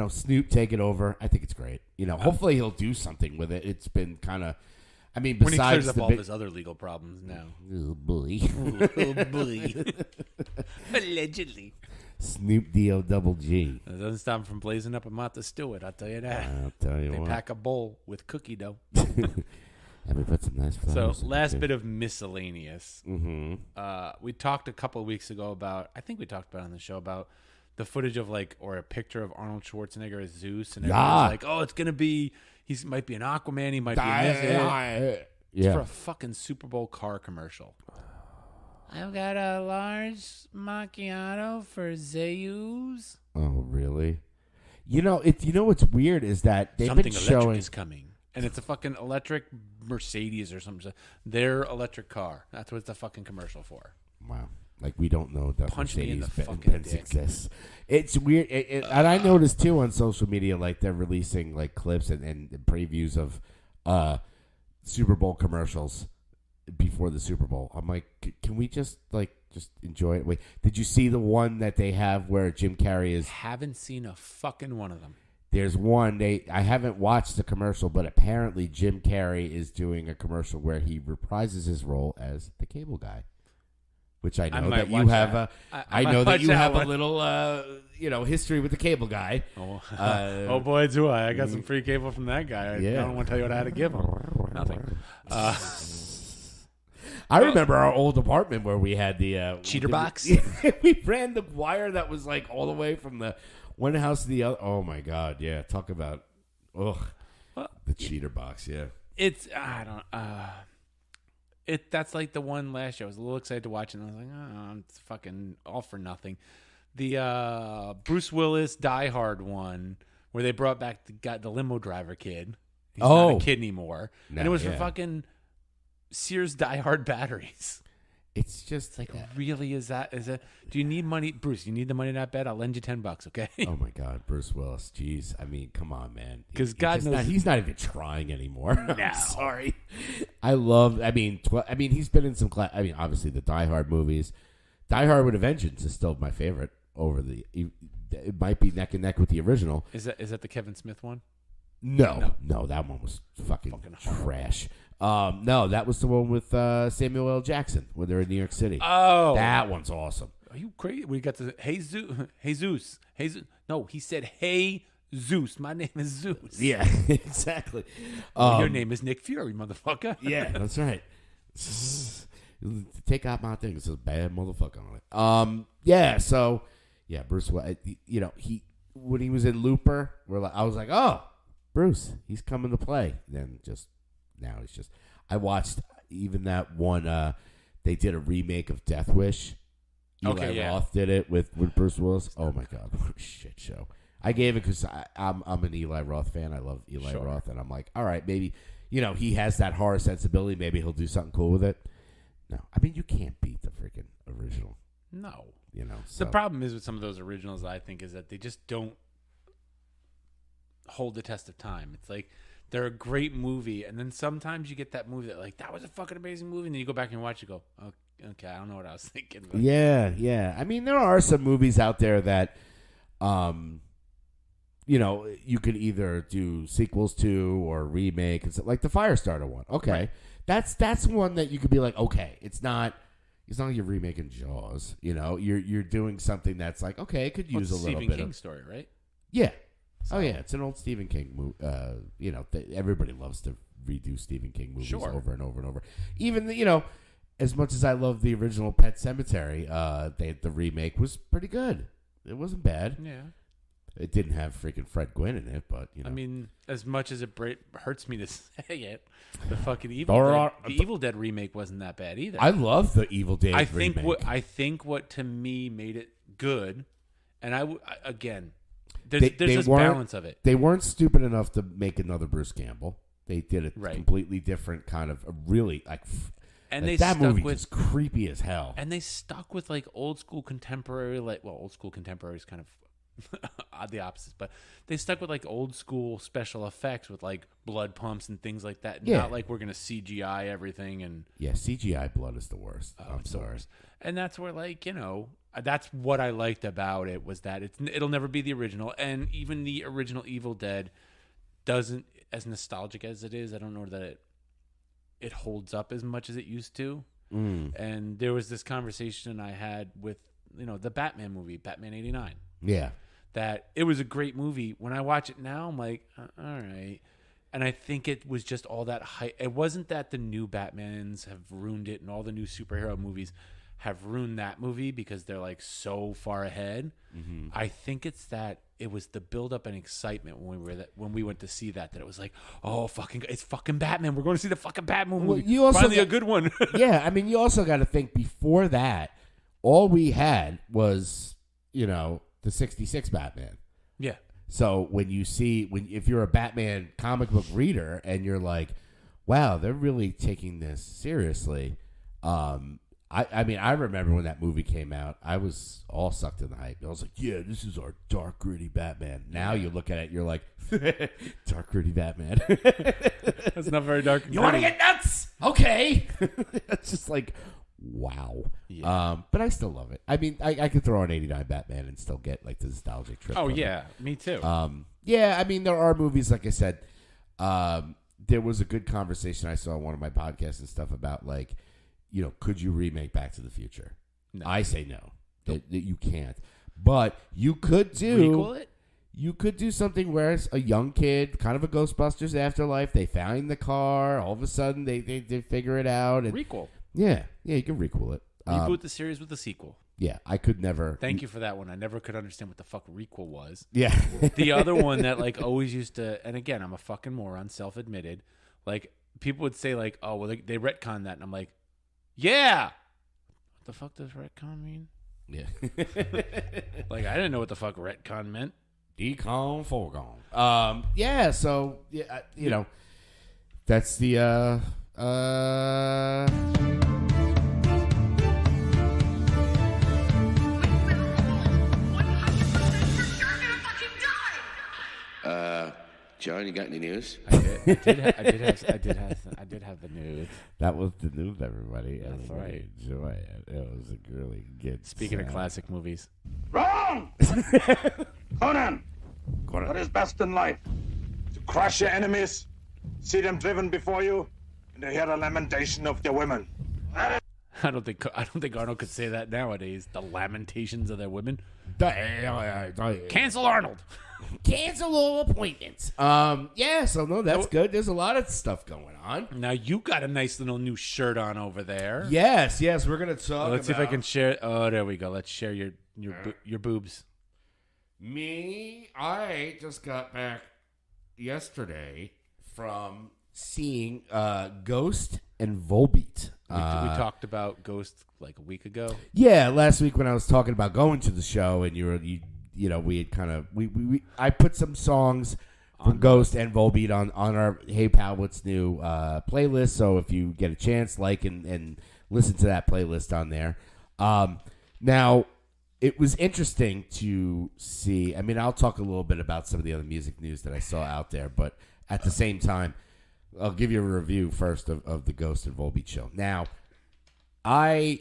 Snoop take it over. I think it's great. Hopefully he'll do something with it. It's been kind of, when he besides clears up all his other legal problems now. Oh, boy. Oh, boy. Allegedly. Snoop D-O-double-G. It doesn't stop him from blazing up a Martha Stewart, I'll tell you that. I'll tell you They what. pack a bowl with cookie dough. Let me put some nice flowers. So, last bit of miscellaneous. Mm-hmm. We talked a couple of weeks ago about, I think we talked about it on the show, about the footage of or a picture of Arnold Schwarzenegger as Zeus. And everyone's like, oh, it's going to be, he might be an Aquaman, he might be in this. It's for a fucking Super Bowl car commercial. I've got a large macchiato for Zeus. Oh, really? What's weird is that they've Something been electric showing. is coming. And it's a fucking electric Mercedes or something. Their electric car. That's what it's a fucking commercial for. Wow. Like, we don't know that Punch me in the Mercedes fucking Benz dick. exists. It's weird. And I noticed, too, on social media, they're releasing, clips and previews of Super Bowl commercials before the Super Bowl. I'm like, can we just enjoy it? Wait, did you see the one that they have where Jim Carrey is? Haven't seen a fucking one of them. There's one. I haven't watched the commercial, but apparently Jim Carrey is doing a commercial where he reprises his role as the cable guy. Which I know that you have. I know that you have a little, history with the cable guy. Oh, oh boy, do I! I got some free cable from that guy. I don't want to tell you what I had to give him. Nothing. I remember our old apartment where we had the cheater box. We ran the wire that was all the way from the one house to the other. Oh my god! Yeah, talk about the cheater box. Yeah, it's that's like the one last year. I was a little excited to watch it, and I was like, oh, it's fucking all for nothing. The Bruce Willis Die Hard one, where they brought back the limo driver kid. He's not a kid anymore. No, and it was for fucking Sears Die Hard batteries. It's just really, is that, do you need money? Bruce, you need the money that bad? I'll lend you $10, okay? Oh my God, Bruce Willis. Jeez. I mean, come on, man. Because God knows. He's not even trying anymore. No. I'm sorry. He's been in some obviously the Die Hard movies. Die Hard with a Vengeance is still my favorite it might be neck and neck with the original. Is that the Kevin Smith one? No, that one was fucking trash. No, that was the one with Samuel L. Jackson when they're in New York City. Oh, that one's awesome. Are you crazy? We got the Jesus. No, he said, "Hey Zeus, my name is Zeus." Yeah, exactly. Your name is Nick Fury, motherfucker. Yeah, that's right. Take out my thing. It says bad motherfucker on it. Yeah. So, yeah, Bruce. He when he was in Looper, I was like, oh, Bruce, he's coming to play. Then now he's just. I watched even that one. They did a remake of Death Wish. Eli Roth did it with Bruce Willis. Oh my God, what a shit show! I gave it because I'm an Eli Roth fan. I love Eli Roth, and I'm like, all right, maybe he has that horror sensibility. Maybe he'll do something cool with it. No, I mean you can't beat the freaking original. No, So. The problem is with some of those originals. I think is that they just don't hold the test of time. It's like they're a great movie, and then sometimes you get that movie that was a fucking amazing movie, and then you go back and watch it, go, okay, I don't know what I was thinking. But. Yeah. I mean, there are some movies out there that, you could either do sequels to or remake. It's like the Firestarter one. Okay, right. That's one that you could be like, okay, it's not like you're remaking Jaws. You're doing something that's like, okay, it could use a little Stephen bit King of story, right? Yeah. So. Oh yeah, it's an old Stephen King movie. Everybody loves to redo Stephen King movies over and over and over. Even as much as I love the original Pet Sematary, the remake was pretty good. It wasn't bad. Yeah. It didn't have freaking Fred Gwynn in it, but I mean, as much as it hurts me to say it, the fucking Evil Dead remake wasn't that bad either. I love the Evil Dead remake. I think what to me made it good, and there's this balance of it. They weren't stupid enough to make another Bruce Campbell. They did a completely different kind of really and that movie was creepy as hell. And they stuck with old school contemporary, old school contemporary is kind of the opposite, but they stuck with old school special effects with blood pumps and things like that. Yeah. Not like we're gonna CGI everything and CGI blood is the worst. I'm sorry. And that's where That's what I liked about it, was that it'll never be the original, and even the original Evil Dead doesn't, as nostalgic as it is, I don't know that it holds up as much as it used to. And there was this conversation I had with the Batman movie, Batman '89. Yeah. That it was a great movie. When I watch it now, I'm like, all right. And I think it was just all that hype. It wasn't that the new Batmans have ruined it and all the new superhero movies have ruined that movie because they're like so far ahead. Mm-hmm. I think it's that it was the buildup and excitement when we went to see that it was like, oh, it's fucking Batman. We're going to see the fucking Batman movie. Well, you also finally a good one. Yeah, I mean, you also got to think before that, all we had was, the 66 Batman. Yeah. So if you're a Batman comic book reader and you're like, wow, they're really taking this seriously. I mean, I remember when that movie came out, I was all sucked in the hype. I was like, yeah, this is our dark, gritty Batman. Now you look at it, you're like, dark, gritty Batman. That's not very dark. You want to get nuts? Okay. It's just like, wow. Yeah. But I still love it. I mean, I could throw on '89 Batman and still get like the nostalgic trip. Oh, yeah. Me too. Yeah, I mean, there are movies, like I said, there was a good conversation I saw on one of my podcasts and stuff about like, could you remake Back to the Future? No. I say no. That you can't. But you could do... Requel it? You could do something where it's a young kid, kind of a Ghostbusters afterlife. They find the car. All of a sudden, they figure it out. And, requel. Yeah, you can requel it. Reboot the series with a sequel. Yeah, I could never... Thank you for that one. I never could understand what the fuck requel was. Yeah. The other one that like always used to... And again, I'm a fucking moron, self-admitted. Like, people would say like, oh, well, they retconned that. And I'm like, yeah. What the fuck does retcon mean? Yeah. Like, I didn't know what the fuck retcon meant. Decon, foregone. Yeah, so, yeah, that's the, John, you got any news? I did have the news. That was the news, everybody. That's right. Enjoy it. It was a really good. Speaking of classic movies. Wrong! Conan, what is best in life? To crush your enemies, see them driven before you, and to hear the lamentation of their women. I don't think Arnold could say that nowadays. The lamentations of their women. Cancel Arnold. Cancel all appointments. Yeah, so no, that's good. There's a lot of stuff going on. Now you got a nice little new shirt on over there. Yes, we're gonna talk. Let's see if I can share. Oh, there we go. Let's share your boobs. Me, I just got back yesterday from seeing Ghost and Volbeat. We talked about Ghost like a week ago. Yeah, last week when I was talking about going to the show, and we had kind of I put some songs from Ghost and Volbeat on our Hey Pal What's New playlist. So if you get a chance, like and listen to that playlist on there. Now it was interesting to see. I mean, I'll talk a little bit about some of the other music news that I saw out there, but at the same time, I'll give you a review first of the Ghost and Volbeat show. Now, I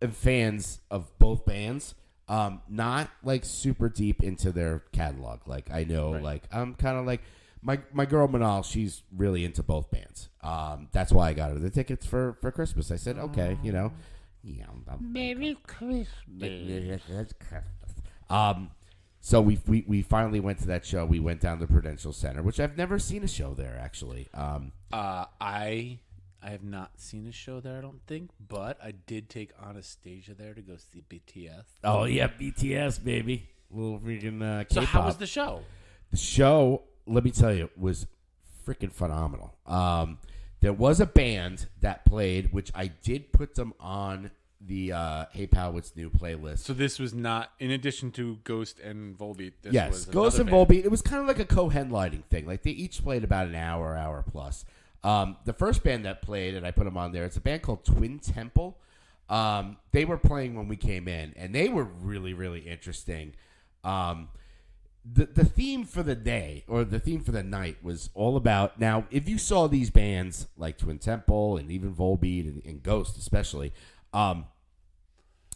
am fans of both bands. Not like super deep into their catalog. Like I know, right. Like I'm kind of like my girl Manal. She's really into both bands. That's why I got her the tickets for Christmas. I said, okay, Merry Christmas. So we finally went to that show. We went down to Prudential Center, which I've never seen a show there actually. I have not seen a show there, I don't think, but I did take Anastasia there to go see BTS. Oh, yeah, BTS, baby. Little freaking K-pop. So how was the show? The show, let me tell you, was freaking phenomenal. There was a band that played, which I did put them on the Hey Pal What's New playlist. So this was not, in addition to Ghost and Volbeat, this yes, was Ghost and band. Volbeat. It was kind of like a co-headlining thing. Like they each played about an hour plus. The first band that played, and I put them on there, it's a band called Twin Temple. They were playing when we came in, and they were really, really interesting. The theme for the day, or the theme for the night, was all about... Now, if you saw these bands, like Twin Temple, and even Volbeat, and Ghost especially,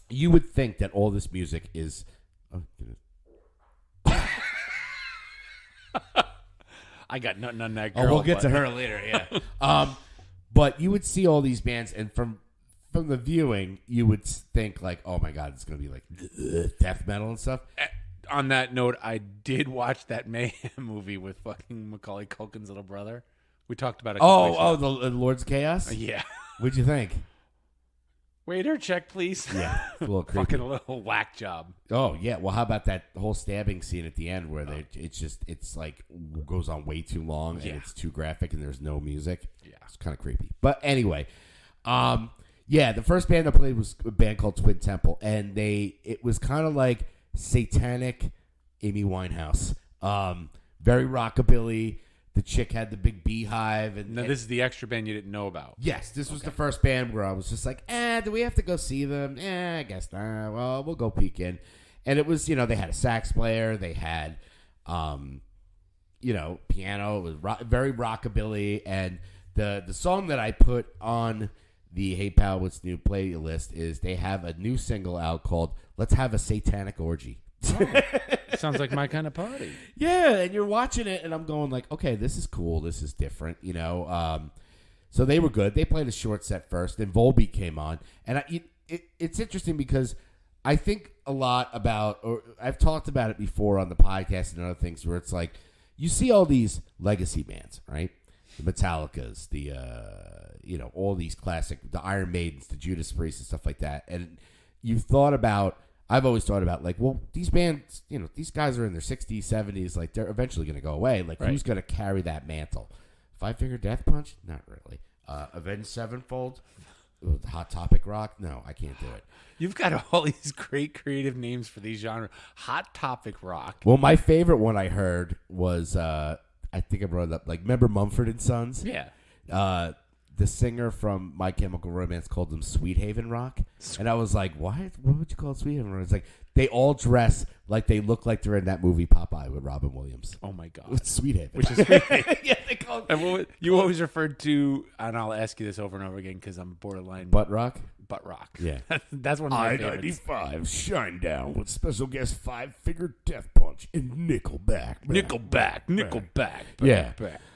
you would think that all this music is. Oh, I got nothing on that girl. we'll get to her later. Yeah. But you would see all these bands, and from the viewing, you would think like, oh my god, it's gonna be like death metal and stuff. On that note, I did watch that Mayhem movie with fucking Macaulay Culkin's little brother. We talked about it. The Lord's Chaos. Yeah. What'd you think? Waiter, check, please. Yeah, a little creepy. Fucking a little whack job. Oh yeah. Well, how about that whole stabbing scene at the end where it's like goes on way too long and it's too graphic and there's no music. Yeah, it's kind of creepy. But anyway, the first band I played was a band called Twin Temple, and it was kind of like satanic Amy Winehouse. Very rockabilly. The chick had the big beehive. And this is the extra band you didn't know about. Yes, this was the first band where I was just like, do we have to go see them? I guess not. Well, we'll go peek in. And it was, they had a sax player. They had, piano. It was very rockabilly. And the song that I put on the Hey Pal with Snoop playlist is they have a new single out called Let's Have a Satanic Orgy. Sounds like my kind of party. Yeah, and you're watching it, and I'm going like, okay, this is cool. This is different, So they were good. They played a short set first, then Volbeat came on. And it's interesting because I think a lot about, or I've talked about it before on the podcast and other things, where it's like you see all these legacy bands, right? The Metallicas, the all these classic, the Iron Maidens, the Judas Priest, and stuff like that. And I've always thought about like, well, these bands, these guys are in their 60s, 70s, like they're eventually going to go away. Like, who's going to carry that mantle? Five Finger Death Punch? Not really. Avenged Sevenfold? Hot Topic Rock? No, I can't do it. You've got all these great creative names for these genres. Hot Topic Rock. Well, my favorite one I heard was, I think I brought it up, like, remember Mumford and Sons? Yeah. The singer from My Chemical Romance called them Sweet Haven Rock. And I was like, what would you call it Sweet Haven Rock? It's like, they all dress like they look like they're in that movie Popeye with Robin Williams. Oh, my God. It's Sweet Haven. Which is Sweet Haven. Yeah, they call it. You always referred to, and I'll ask you this over and over again because I'm borderline. Butt Rock? Butt Rock. Yeah. That's one of my favorites. I-95 Shinedown with special guest Five Finger Death Punch and Nickelback. Nickelback. Yeah.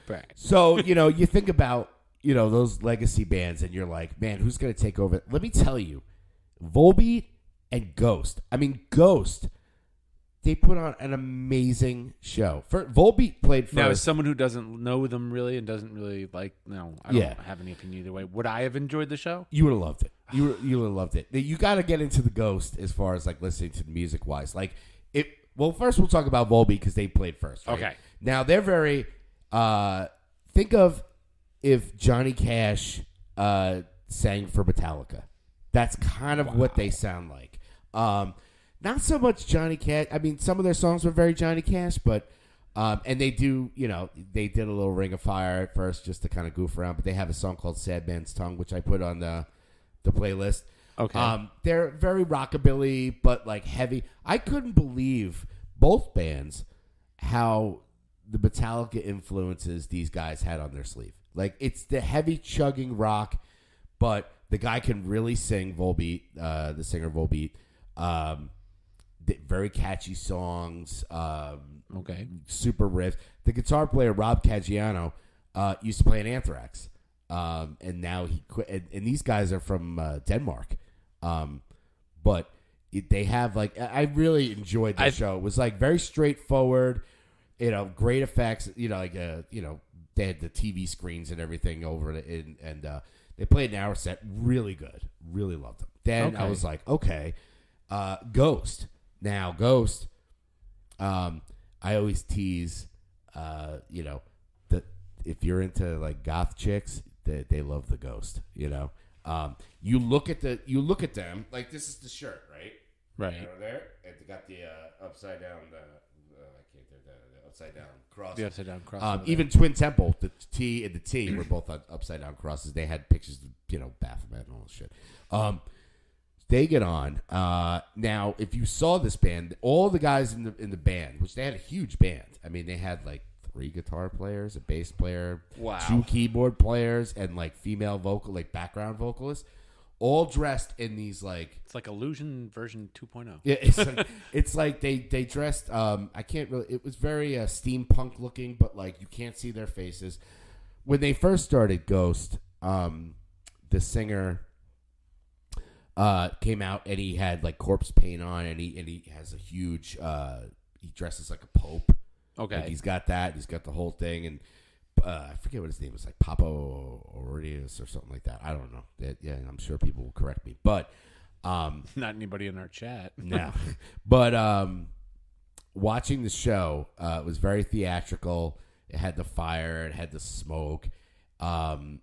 Back. So, you think about, those legacy bands and you're like, man, who's going to take over? Let me tell you, Volbeat and Ghost. I mean, Ghost, they put on an amazing show. Volbeat played first. Now, as someone who doesn't know them really and doesn't really I don't have any opinion either way. Would I have enjoyed the show? You would have loved it. You would have loved it. You got to get into the Ghost as far as like listening to the music wise. Like well, first we'll talk about Volbeat because they played first. Right? Okay. Now they're very. Think of if Johnny Cash sang for Metallica. That's kind of what they sound like. Not so much Johnny Cash. I mean, some of their songs were very Johnny Cash, but and they do, they did a little Ring of Fire at first just to kind of goof around. But they have a song called "Sad Man's Tongue," which I put on the playlist. Okay. They're very rockabilly, but like heavy. I couldn't believe both bands how the Metallica influences these guys had on their sleeve. Like, it's the heavy chugging rock, but the guy can really sing. Volbeat, the singer Volbeat. Very catchy songs. Okay. Super riff. The guitar player Rob Caggiano used to play in Anthrax, and now he quit. And these guys are from Denmark, but they have like I really enjoyed the show. It was like very straightforward. Great effects. They had the TV screens and everything over it, and they played an hour set. Really good. Really loved them. Then I was like, okay, Ghost. Now, Ghost, I always tease, that if you're into like goth chicks, they love the Ghost. You look at them like this is the shirt, right? Right. There, and they got the upside down. I can't do the upside down cross. The upside down cross. Even Twin Temple, the T and the T were both on upside down crosses. They had pictures of Baphomet and all this shit. They get on. Now, if you saw this band, all the guys in the band, which they had a huge band. I mean, they had like 3 guitar players, a bass player, 2 keyboard players, and like female vocal, like background vocalists. all dressed in these like. It's like Illusion version 2.0. Yeah, it's like they dressed. I can't really. It was very steampunk looking, but like you can't see their faces. When they first started Ghost, the singer came out and he had like corpse paint on, and he has a huge. He dresses like a pope. Okay, like he's got that. He's got the whole thing, and I forget what his name is, like Papa Aurelius or something like that. I don't know. Yeah, I'm sure people will correct me, but. Not anybody in our chat. No. But watching the show, it was very theatrical. It had the fire. It had the smoke.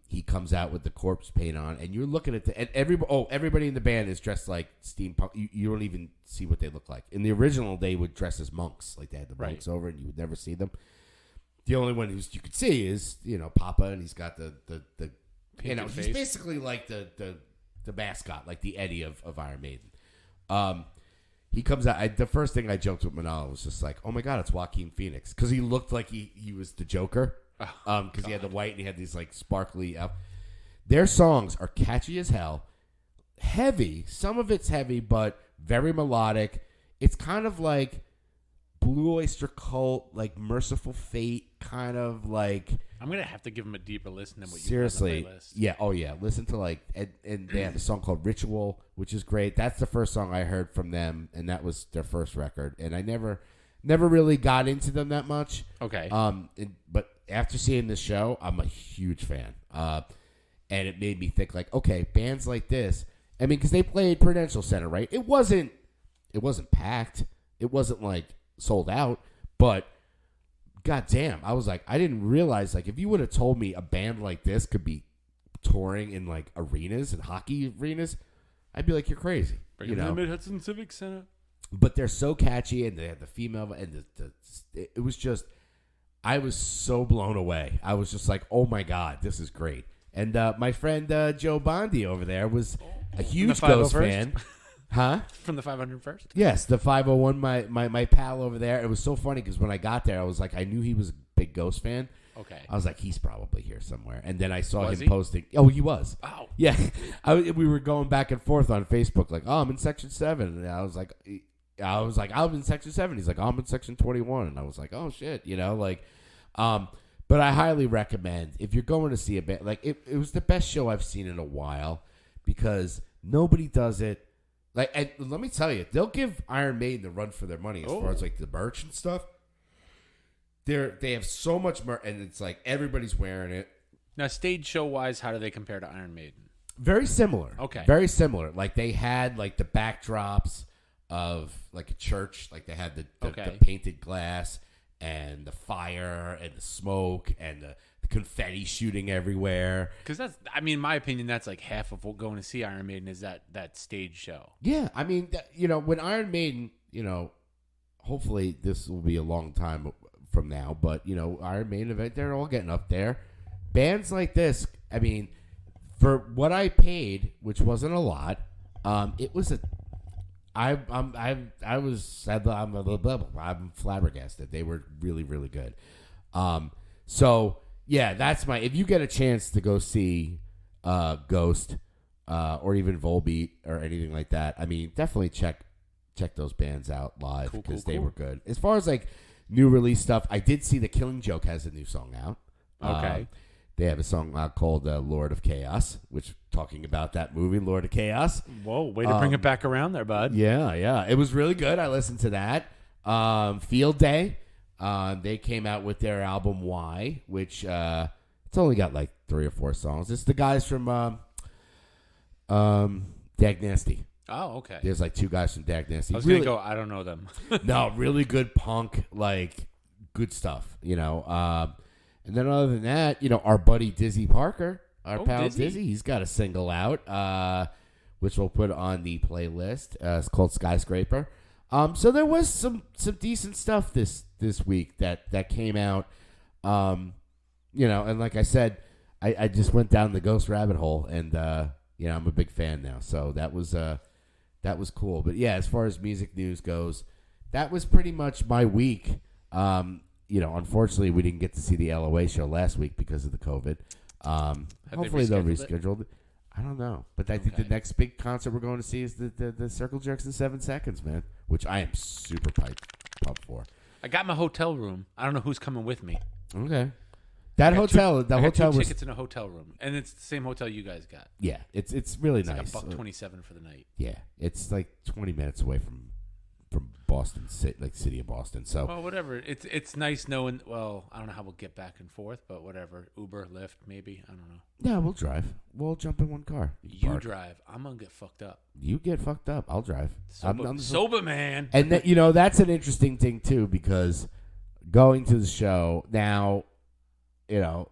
He comes out with the corpse paint on, and you're looking at and everybody in the band is dressed like steampunk. You don't even see what they look like. In the original, they would dress as monks, like they had the monks over, and you would never see them. The only one you could see is Papa, and he's got the he's basically like the mascot, like the Eddie of Iron Maiden. He comes out. The first thing I joked with Manal was just like, "Oh my God, it's Joaquin Phoenix," because he looked like he was the Joker. Because he had the white and he had these like sparkly. Their songs are catchy as hell, heavy. Some of it's heavy, but very melodic. It's kind of like Blue Oyster Cult, like Merciful Fate, kind of like. I'm gonna have to give him a deeper listen than what you seriously. have on the playlist. Yeah, oh yeah. Listen to like and they have a song called Ritual, which is great. That's the first song I heard from them, and that was their first record. And I never really got into them that much. Okay. But after seeing this show, I'm a huge fan. And it made me think like, okay, bands like this. I mean, because they played Prudential Center, right? It wasn't packed. It wasn't like sold out, but. God damn, I was like, I didn't realize, like, if you would have told me a band like this could be touring in, like, arenas and hockey arenas, I'd be like, you're crazy. Bring them to the Mid-Hudson Civic Center. But they're so catchy, and they had the female, and it was just, I was so blown away. I was just like, oh, my God, this is great. And my friend Joe Bondi over there was a huge Ghost fan. Huh? From the 501st? Yes, the 501, my pal over there. It was so funny because when I got there, I was like, I knew he was a big Ghost fan. Okay. I was like, he's probably here somewhere. And then I saw him he? posting. Oh, he was. Oh. Yeah. We were going back and forth on Facebook like, oh, I'm in Section 7. And I was like, I'm in Section 7. He's like, oh, I'm in Section 21. And I was like, oh, shit. But I highly recommend, if you're going to see a band, like, it was the best show I've seen in a while because nobody does it. Like, and let me tell you, they'll give Iron Maiden the run for their money as far as like the merch and stuff. They have so much merch, and it's like everybody's wearing it. Now, stage show wise, how do they compare to Iron Maiden? Very similar. Okay, very similar. Like they had like the backdrops of like a church, like they had the painted glass and the fire and the smoke and the confetti shooting everywhere. Because that's, I mean, in my opinion, that's like half of what going to see Iron Maiden is that stage show. Yeah, I mean, when Iron Maiden, hopefully this will be a long time from now, but Iron Maiden event, they're all getting up there. Bands like this, I mean, for what I paid, which wasn't a lot, it was I'm flabbergasted. They were really, really good. So. Yeah, that's if you get a chance to go see Ghost or even Volbeat or anything like that, I mean, definitely check those bands out live because they were good. As far as like new release stuff, I did see The Killing Joke has a new song out. Okay. They have a song called Lord of Chaos, which talking about that movie, Lord of Chaos. Whoa, way to bring it back around there, bud. Yeah. It was really good. I listened to that. Field Day. They came out with their album Why, which it's only got like 3 or 4 songs. It's the guys from Dag Nasty. Oh, okay. There's like 2 guys from Dag Nasty. I was gonna go. I don't know them. No, really good punk, like good stuff. And then other than that, our buddy Dizzy Parker, our pal Dizzy, he's got a single out, which we'll put on the playlist. It's called Skyscraper. So there was some decent stuff this week that came out, and like I said, I just went down the Ghost rabbit hole, and I'm a big fan now. So that was cool. But yeah, as far as music news goes, that was pretty much my week. Unfortunately, we didn't get to see the LOA show last week because of the COVID. Hopefully they'll reschedule it. I don't know, but I think the next big concert we're going to see is the Circle Jerks in 7 Seconds, man, which I am super pumped for. I got my hotel room. I don't know who's coming with me. Okay, that hotel, I got two was tickets in a hotel room, and it's the same hotel you guys got. Yeah, it's really nice. Like $1.27 for the night. Yeah, it's like 20 minutes away from Boston, like city of Boston. So well, whatever. It's nice knowing. Well, I don't know how we'll get back and forth, but whatever. Uber, Lyft, maybe. I don't know. Yeah, we'll drive. We'll jump in one car. You drive. I'm gonna get fucked up. You get fucked up. I'll drive. I'm sober man. And that's an interesting thing too, because going to the show now,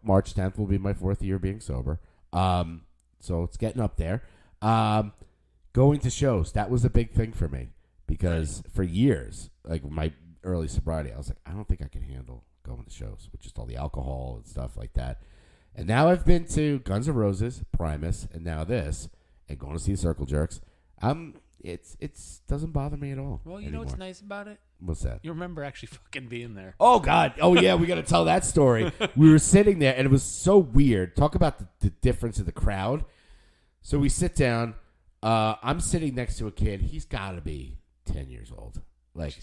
March 10th will be my 4th year being sober. So it's getting up there. Going to shows, that was a big thing for me. Because for years, like my early sobriety, I was like, I don't think I can handle going to shows with just all the alcohol and stuff like that. And now I've been to Guns N' Roses, Primus, and now this, and going to see Circle Jerks. It's doesn't bother me at all. Well, you know what's nice about it? What's that? You remember actually fucking being there. Oh, God. Oh, yeah, we got to tell that story. We were sitting there, and it was so weird. Talk about the difference of the crowd. So we sit down. I'm sitting next to a kid. He's got to be 10 years old. Like,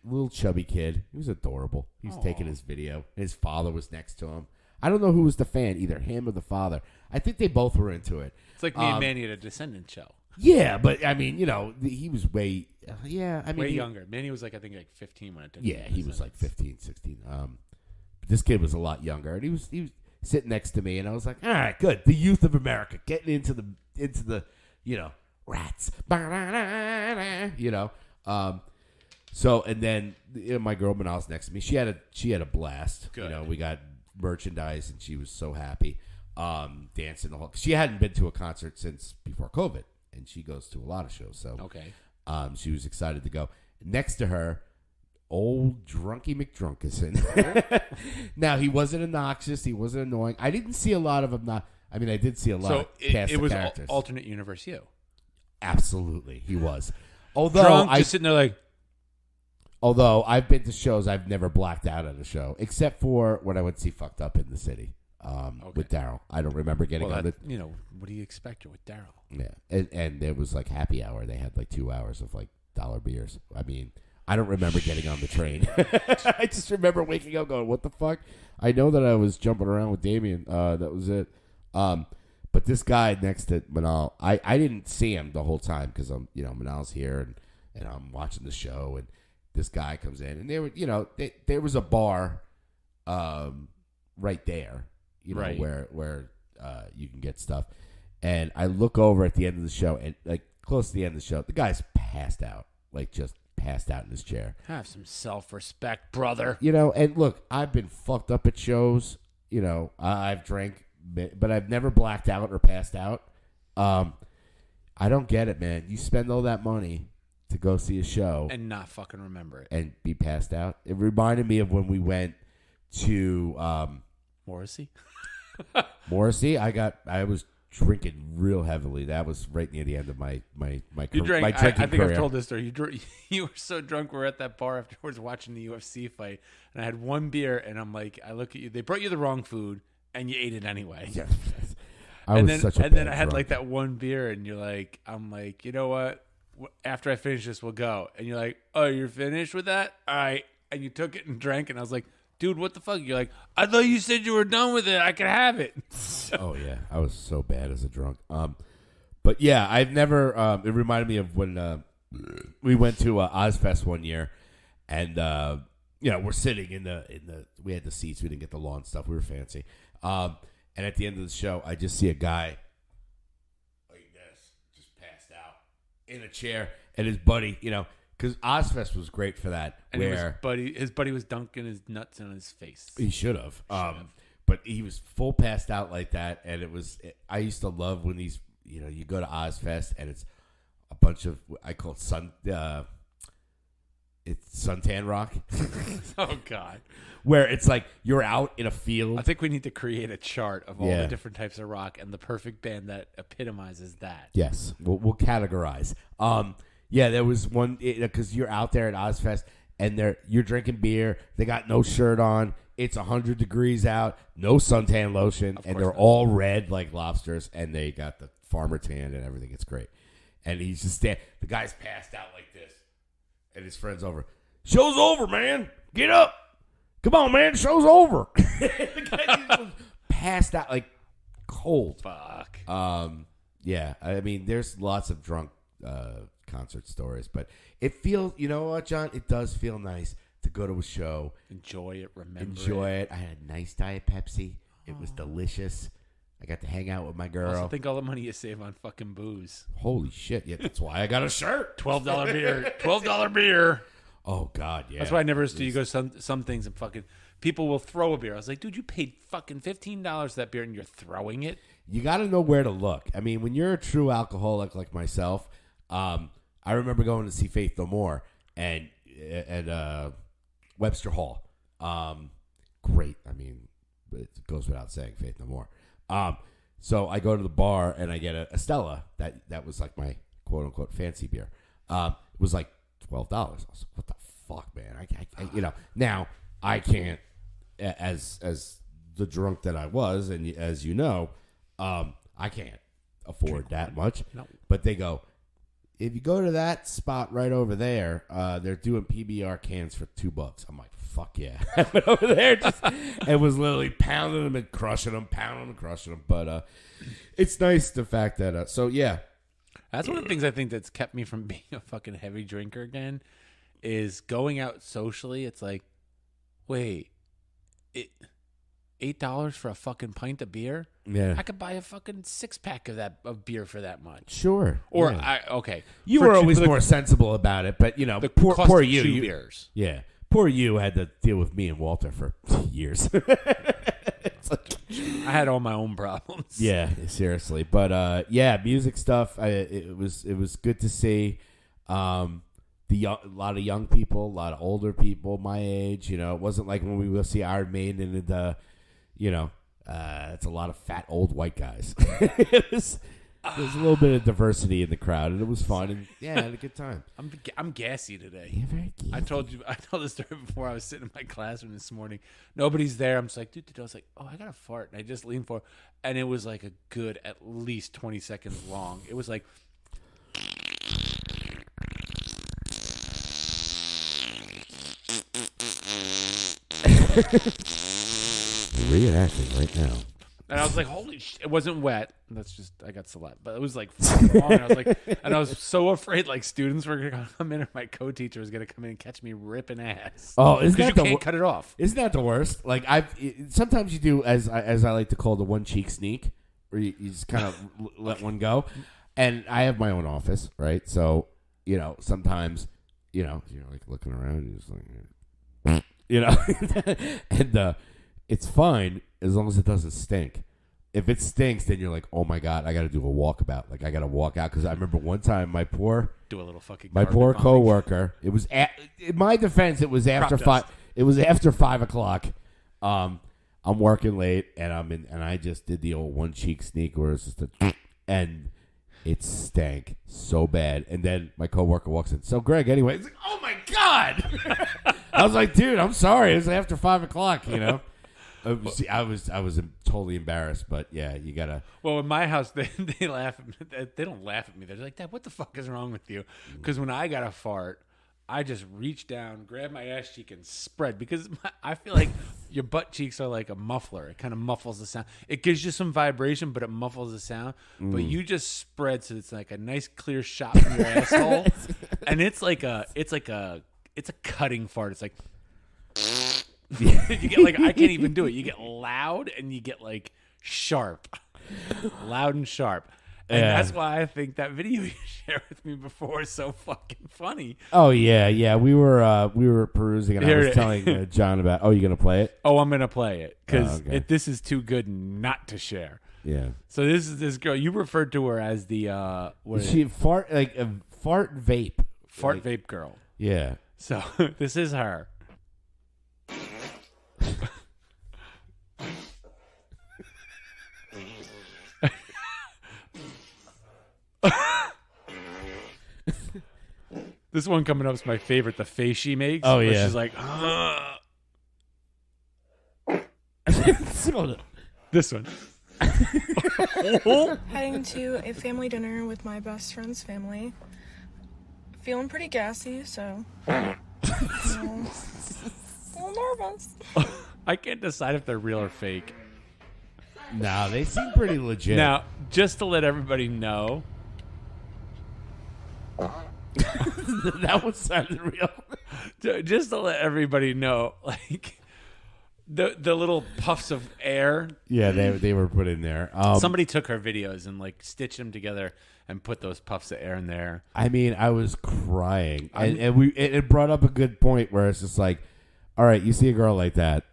little chubby kid. He was adorable. He was taking his video. His father was next to him. I don't know who was the fan, either him or the father. I think they both were into it. It's like me and Manny at a Descendant show. Yeah, but, I mean, he was way... way younger. Manny was, I think 15 when it did. Yeah, he was like 15, 16. This kid was a lot younger, and he was sitting next to me, and I was like, all right, good. The youth of America getting into the rats. So, and then my girl Manal's next to me. She had a blast. Good. We got merchandise, and she was so happy. Dancing the whole. She hadn't been to a concert since before COVID, and she goes to a lot of shows. So, okay. She was excited to go. Next to her, old Drunky McDrunkerson. Now, he wasn't obnoxious. He wasn't annoying. I didn't see a lot of him. I did see a lot of cast of characters. So, alternate universe you. Absolutely, he was. Although Drunk, just sitting there like... Although I've been to shows, I've never blacked out at a show, except for when I went to see Fucked Up in the City with Daryl. I don't remember getting on the... what do you expect? You're with Daryl. Yeah, and there was like happy hour. They had like 2 hours of like $1 beers. I don't remember getting on the train. I just remember waking up going, what the fuck? I know that I was jumping around with Damien. That was it. But this guy next to Manal, I didn't see him the whole time because Manal's here and I'm watching the show, and this guy comes in, and they were, there was a bar, right there, right. where you can get stuff, and I look over at the end of the show, and like close to the end of the show, the guy's passed out, like just passed out in his chair. Have some self-respect, brother. And look, I've been fucked up at shows. I've drank, but I've never blacked out or passed out. I don't get it, man. You spend all that money to go see a show and not fucking remember it and be passed out. It reminded me of when we went to Morrissey. I was drinking real heavily. That was right near the end of my you drank, my drinking I think career. I've told this story. You were so drunk. We're at that bar afterwards watching the UFC fight, and I had one beer, and I'm like, I look at you. They brought you the wrong food, and you ate it anyway. Yeah. And then I had like that one beer, and I'm like, you know what? After I finish this, we'll go. And you're like, oh, you're finished with that? All right. And you took it and drank, and I was like, dude, what the fuck? You're like, I thought you said you were done with it. I could have it. Oh, yeah. I was so bad as a drunk. But, yeah, I've never it reminded me of when we went to Ozfest one year, and, we're sitting in the we had the seats. We didn't get the lawn stuff. We were fancy. And at the end of the show, I just see a guy like this, just passed out in a chair, and his buddy, because Ozfest was great for that. And his buddy was dunking his nuts in his face. He should have. But he was full passed out like that, and I used to love when these, you go to Ozfest, and it's a bunch of, I call it it's suntan rock. Oh, God. Where it's like you're out in a field. I think we need to create a chart of all the different types of rock and the perfect band that epitomizes that. Yes, we'll categorize. There was one because you're out there at Ozfest and you're drinking beer. They got no shirt on. It's 100 degrees out, no suntan lotion, and they're not. all red like lobsters, and they got the farmer tan and everything. It's great. And he's just the guy's passed out like this, and his friend's over. Show's over, man. Get up. Come on, man. Show's over. The guy just passed out like cold. Fuck. Yeah. I mean, there's lots of drunk concert stories, but it feels. You know what, John? It does feel nice to go to a show. Enjoy it. Remember. Enjoy it. I had a nice Diet Pepsi. It was delicious. I got to hang out with my girl. I also think all the money you save on fucking booze. Holy shit. Yeah, that's why I got a shirt. $12 beer. $12 beer. Oh, God, yeah. That's why I never understood. You go some things and fucking people will throw a beer. I was like, dude, you paid fucking $15 for that beer and you're throwing it. You got to know where to look. I mean, when you're a true alcoholic like myself, I remember going to see Faith No More and at Webster Hall. Great. I mean, it goes without saying, Faith No More. So I go to the bar and I get a Stella. That was like my quote unquote fancy beer. It was like $12. I was like, what the fuck, man? I now I can't, as the drunk that I was, and as you know, I can't afford that much. No. But they go, if you go to that spot right over there, they're doing PBR cans for $2. I'm like, fuck yeah. I went over there and was literally pounding them and crushing them, But it's nice the fact that, so yeah. That's one of the things I think that's kept me from being a fucking heavy drinker again is going out socially. It's like, wait, $8 for a fucking pint of beer? Yeah. I could buy a fucking 6-pack of beer for that much. Sure. Or yeah. You For were two- always for the- more sensible about it, but The poor cost of you. two beers. Yeah. Poor you had to deal with me and Walter for years. It's like, I had all my own problems. yeah, seriously. But yeah, music stuff. It was good to see. A lot of young people, a lot of older people my age. It wasn't like when we will see Iron Maiden and it's a lot of fat old white guys. There's a little bit of diversity in the crowd, and it was fun. And yeah, I had a good time. I'm gassy today. You're very cute. I told the story before. I was sitting in my classroom this morning. Nobody's there. I'm just like, dude. I was like, oh, I got to fart. And I just leaned forward. And it was like a good at least 20 seconds long. It was like. Reenacting right now. And I was like, holy shit. It wasn't wet. That's just, I got saliva. But it was like fucking long. And I was like, and I was so afraid like students were going to come in or my co-teacher was going to come in and catch me ripping ass. Oh, isn't Because that you the can't cut it off. Isn't that the worst? Like sometimes you do as I like to call the one cheek sneak, where you just kind of let one go. And I have my own office, right? So sometimes you're like looking around, and you're just like, and it's fine as long as it doesn't stink. If it stinks, then you're like, oh my god, I got to do a walkabout. Like I got to walk out because I remember one time Do a little fucking my carpet poor bombing. coworker. It was in my defense. It was after Crop dust. 5. It was after 5 o'clock. I'm working late, and I just did the old one cheek sneak where it's just and it stank so bad. And then my coworker walks in. So Greg, anyway, it's like, oh my god. I was like, dude, I'm sorry. It was after 5 o'clock. I was totally embarrassed, but yeah, you gotta. Well, in my house, they laugh. They don't laugh at me. They're like, "Dad, what the fuck is wrong with you?" Because when I got a fart, I just reach down, grab my ass cheek, and spread. Because I feel like your butt cheeks are like a muffler. It kind of muffles the sound. It gives you some vibration, but it muffles the sound. But you just spread, so it's like a nice clear shot from your asshole, and it's a cutting fart. It's like. You get like I can't even do it. You get loud and you get like sharp, loud and sharp, and that's why I think that video you shared with me before is so fucking funny. Oh yeah. We were perusing, and I was telling John about. Oh, you gonna play it? Oh, I'm gonna play it because okay. this is too good not to share. Yeah. So this is this girl. You referred to her as the what is it? Fart like a fart vape. Fart vape girl. Yeah. So this is her. This one coming up is my favorite. The face she makes. Oh, where yeah. She's like, This one. Heading to a family dinner with my best friend's family. Feeling pretty gassy, so a little nervous. I can't decide if they're real or fake. No, they seem pretty legit. Now, just to let everybody know, that one sounded real. just to let everybody know, like the little puffs of air. Yeah, they were put in there. Somebody took her videos and like stitched them together and put those puffs of air in there. I mean, I was crying, and it brought up a good point where it's just like, all right, you see a girl like that,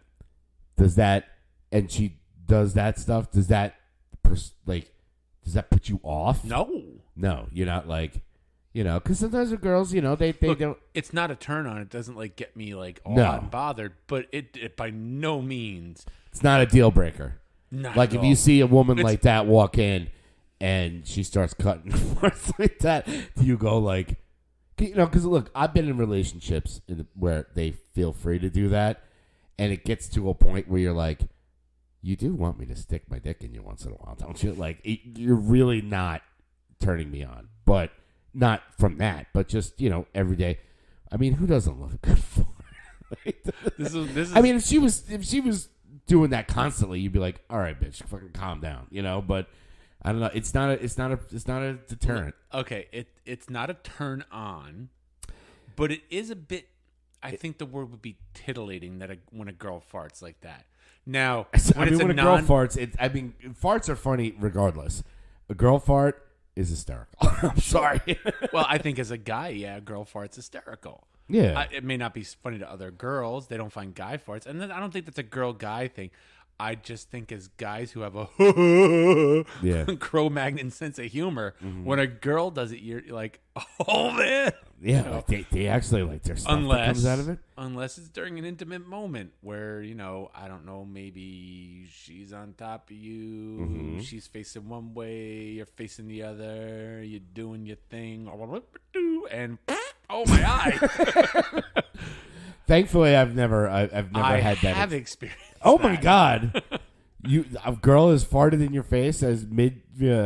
and she does that stuff. Does that put you off? No, you're not like, because sometimes with girls, they Look, don't. It's not a turn on. It doesn't like get me like all No. hot and bothered, but it by no means. It's not a deal breaker. Not Like at if all. you see a woman It's- like that walk in, and she starts cutting forth like that, do you go like, because look, I've been in relationships where they feel free to do that, and it gets to a point where you're like, you do want me to stick my dick in you once in a while, don't you? Like, you're really not turning me on, but not from that, but just, every day. I mean, who doesn't love a good fart? This is. I mean, if she was doing that constantly, you'd be like, all right, bitch, fucking calm down, but I don't know. It's not a deterrent. Okay, it's not a turn on, but it is a bit. I think the word would be titillating when a girl farts like that. Now, when when a girl farts, farts are funny regardless. A girl fart is hysterical. I'm sorry. well, I think as a guy, yeah, a girl fart's hysterical. Yeah. It may not be funny to other girls. They don't find guy farts, and then I don't think that's a girl-guy thing. I just think as guys who have a Cro-Magnon sense of humor, when a girl does it, you're like, oh man. Yeah, like they actually like their stuff that comes out of it. Unless it's during an intimate moment where, I don't know, maybe she's on top of you, she's facing one way, you're facing the other, you're doing your thing, and oh my eye. Thankfully, I've never had that. I have experienced. Oh my god. A girl is farted in your face as mid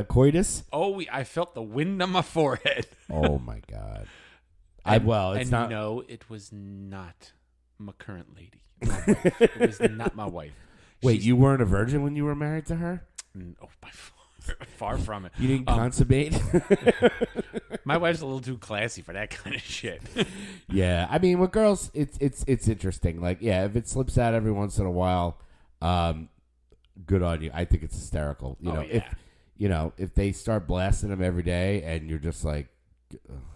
coitus? Oh, I felt the wind on my forehead. Oh my god. It's not. No, it was not my current lady. It was not my wife. Wait, you weren't a virgin when you were married to her? Oh, far from it. You didn't consummate? My wife's a little too classy for that kind of shit. Yeah, I mean, with girls, it's interesting. Like, yeah, if it slips out every once in a while, good on you. I think it's hysterical. If they start blasting them every day, and you're just like,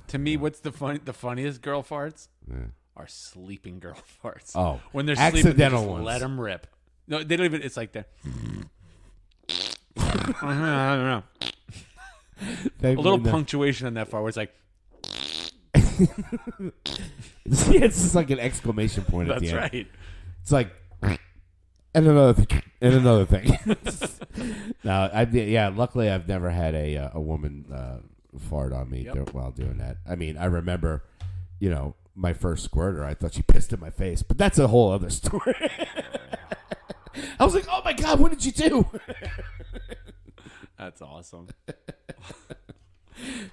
to me, what's the funniest girl farts? Are sleeping girl farts. Oh, when they're accidental sleeping, they just ones. let them rip. No, they don't even. It's like that. I don't know. A little punctuation on that fart where it's like. It's just like an exclamation point at That's the end. right. It's like, and another thing, and another thing. No, luckily I've never had a woman fart on me while doing that. I mean, I remember, my first squirter. I thought she pissed in my face, but that's a whole other story. I was like, oh my god, what did you do? That's awesome. Like,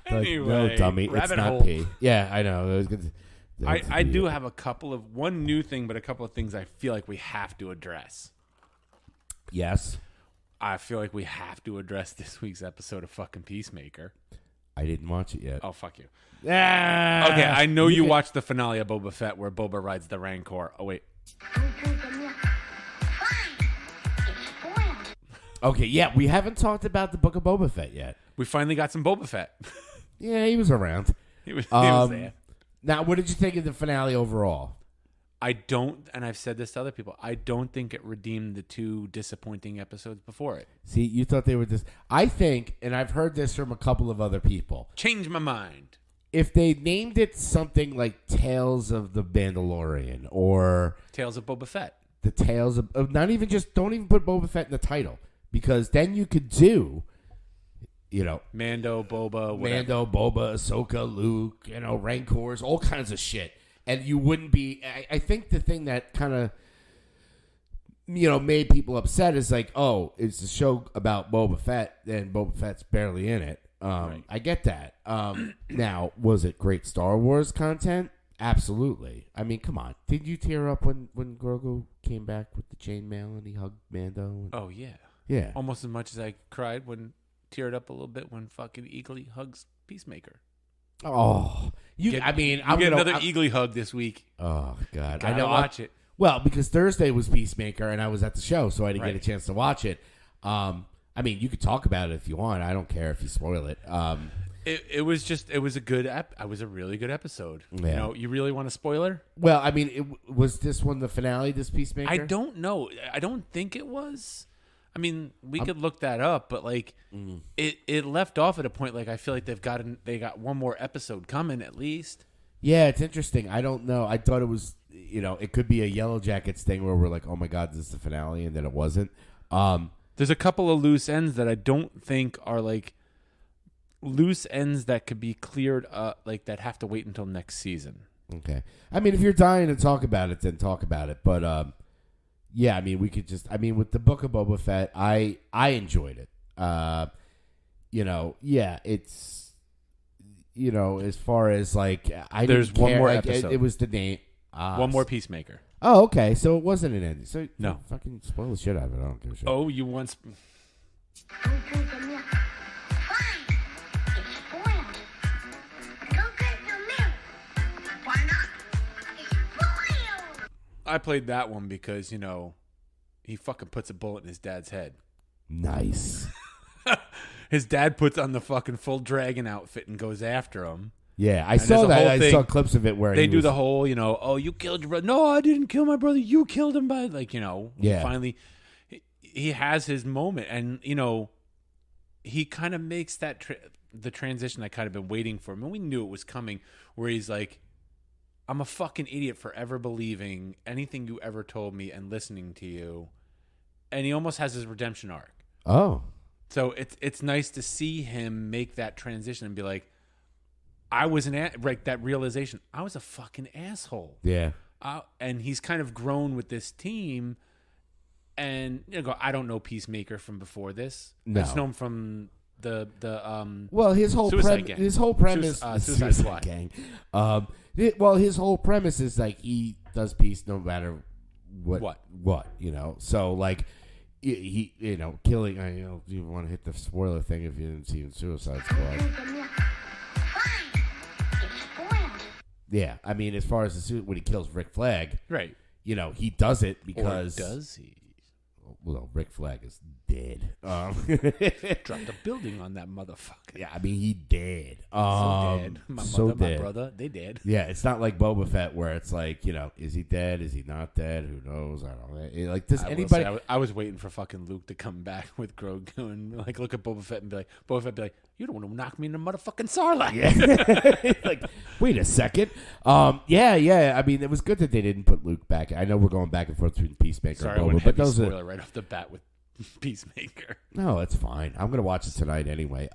Anyway, no, dummy, it's rabbit not hole. pee. Yeah, I know. It was good. I do have one new thing, but a couple of things I feel like we have to address. Yes. I feel like we have to address this week's episode of fucking Peacemaker. I didn't watch it yet. Oh, fuck you. Ah, Okay, I know you watched the finale of Boba Fett where Boba rides the Rancor. Oh, wait. Okay, yeah, we haven't talked about the Book of Boba Fett yet. We finally got some Boba Fett. Yeah, he was around. He was there. Now, what did you think of the finale overall? I don't, and I've said this to other people, I don't think it redeemed the two disappointing episodes before it. See, you thought they were this. I think, and I've heard this from a couple of other people, Change my mind. if they named it something like Tales of the Mandalorian or Tales of Boba Fett. the Tales of don't even put Boba Fett in the title, because then you could do, Mando, Boba, whatever. Mando, Boba, Ahsoka, Luke, Rancors, all kinds of shit. And you wouldn't be... I think the thing that kind of made people upset is like, oh, it's a show about Boba Fett, and Boba Fett's barely in it. Right. I get that. Now, was it great Star Wars content? Absolutely. I mean, come on. Did you tear up when Grogu came back with the chainmail and he hugged Mando? Oh, yeah. Yeah. Almost as much as I cried teared up a little bit when fucking Eagly hugs Peacemaker. Oh. I'm get another Eagly hug this week. Oh, God. I know. Watch it. Well, because Thursday was Peacemaker and I was at the show, so I didn't Right. get a chance to watch it. I mean, you could talk about it if you want. I don't care if you spoil it. It was a good it was a really good episode. Yeah. You really want a spoiler? Well, I mean, was this one the finale, this Peacemaker? I don't know. I don't think it was. I mean, we could look that up, but like it left off at a point like I feel like they got one more episode coming at least. Yeah, it's interesting. I don't know. I thought it was, it could be a Yellow Jackets thing where we're like, oh my God, this is the finale, and then it wasn't. There's a couple of loose ends that I don't think are like loose ends that could be cleared up, like that have to wait until next season. Okay. I mean, if you're dying to talk about it, then talk about it. But yeah, I mean, we could just. I mean, with the Book of Boba Fett, I enjoyed it. Yeah, it's as far as like There's didn't one care. more Like, episode. It was the name. One more Peacemaker. Oh, okay. So it wasn't an ending. So No. fucking spoil the shit out of it. I don't give a shit. Oh, you once. Go drink the milk. Fine. It's spoiled. Go drink the milk. Why not? It's spoiled. I played that one because he fucking puts a bullet in his dad's head. Nice. His dad puts on the fucking full dragon outfit and goes after him. Yeah, I And saw there's a that. whole I thing- saw clips of it where They he do was, the whole, oh, you killed your brother. No, I didn't kill my brother. You killed him by, like, Yeah. Finally, he has his moment. And, he kind of makes that the transition I kind of been waiting for. I mean, we knew it was coming, where he's like, I'm a fucking idiot for ever believing anything you ever told me and listening to you. And he almost has his redemption arc. Oh. So it's nice to see him make that transition and be like, I was that realization. I was a fucking asshole. Yeah. And he's kind of grown with this team. And I don't know Peacemaker from before this. No. I just know him from the Well, his whole Suicide Gang. his whole premise Suicide Squad. Gang. Well, his whole premise is like he does peace no matter what. So like he killing. Do you want to hit the spoiler thing if you didn't see Suicide Squad? Drink the milk. Fine. It's spoiled. Yeah, I mean, as far as when he kills Rick Flag, right. He does it because Or does he? Well, Rick Flag is dead. Dropped a building on that motherfucker. Yeah, I mean, he dead. So dead. My so mother, my dead. brother, they dead. Yeah, it's not like Boba Fett where it's like, is he dead? Is he not dead? Who knows? I don't know. Like, does I will anybody? say, I was waiting for fucking Luke to come back with Grogu and like look at Boba Fett and be like, you don't want to knock me in the motherfucking sarlacc. Yeah. Like, wait a second. Yeah. I mean, it was good that they didn't put Luke back. I know we're going back and forth between Peacemaker Sorry, and I went Boba, but heavy those spoiler are right off the bat with Peacemaker. no, it's fine. I'm gonna watch it tonight anyway.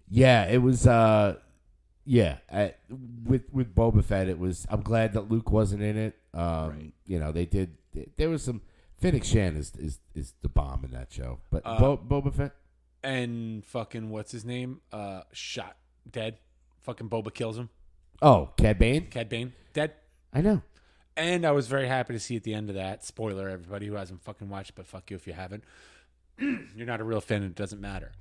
Yeah, it was. With Boba Fett, it was. I'm glad that Luke wasn't in it. Right. They did. There was some. Fennec Shan is the bomb in that show, but Boba Fett. And fucking what's his name? Shot dead. Fucking Boba kills him. Oh, Cad Bane. Cad Bane dead. I know. And I was very happy to see at the end of that. Spoiler, everybody who hasn't fucking watched, but fuck you if you haven't. You're not a real fan. It doesn't matter.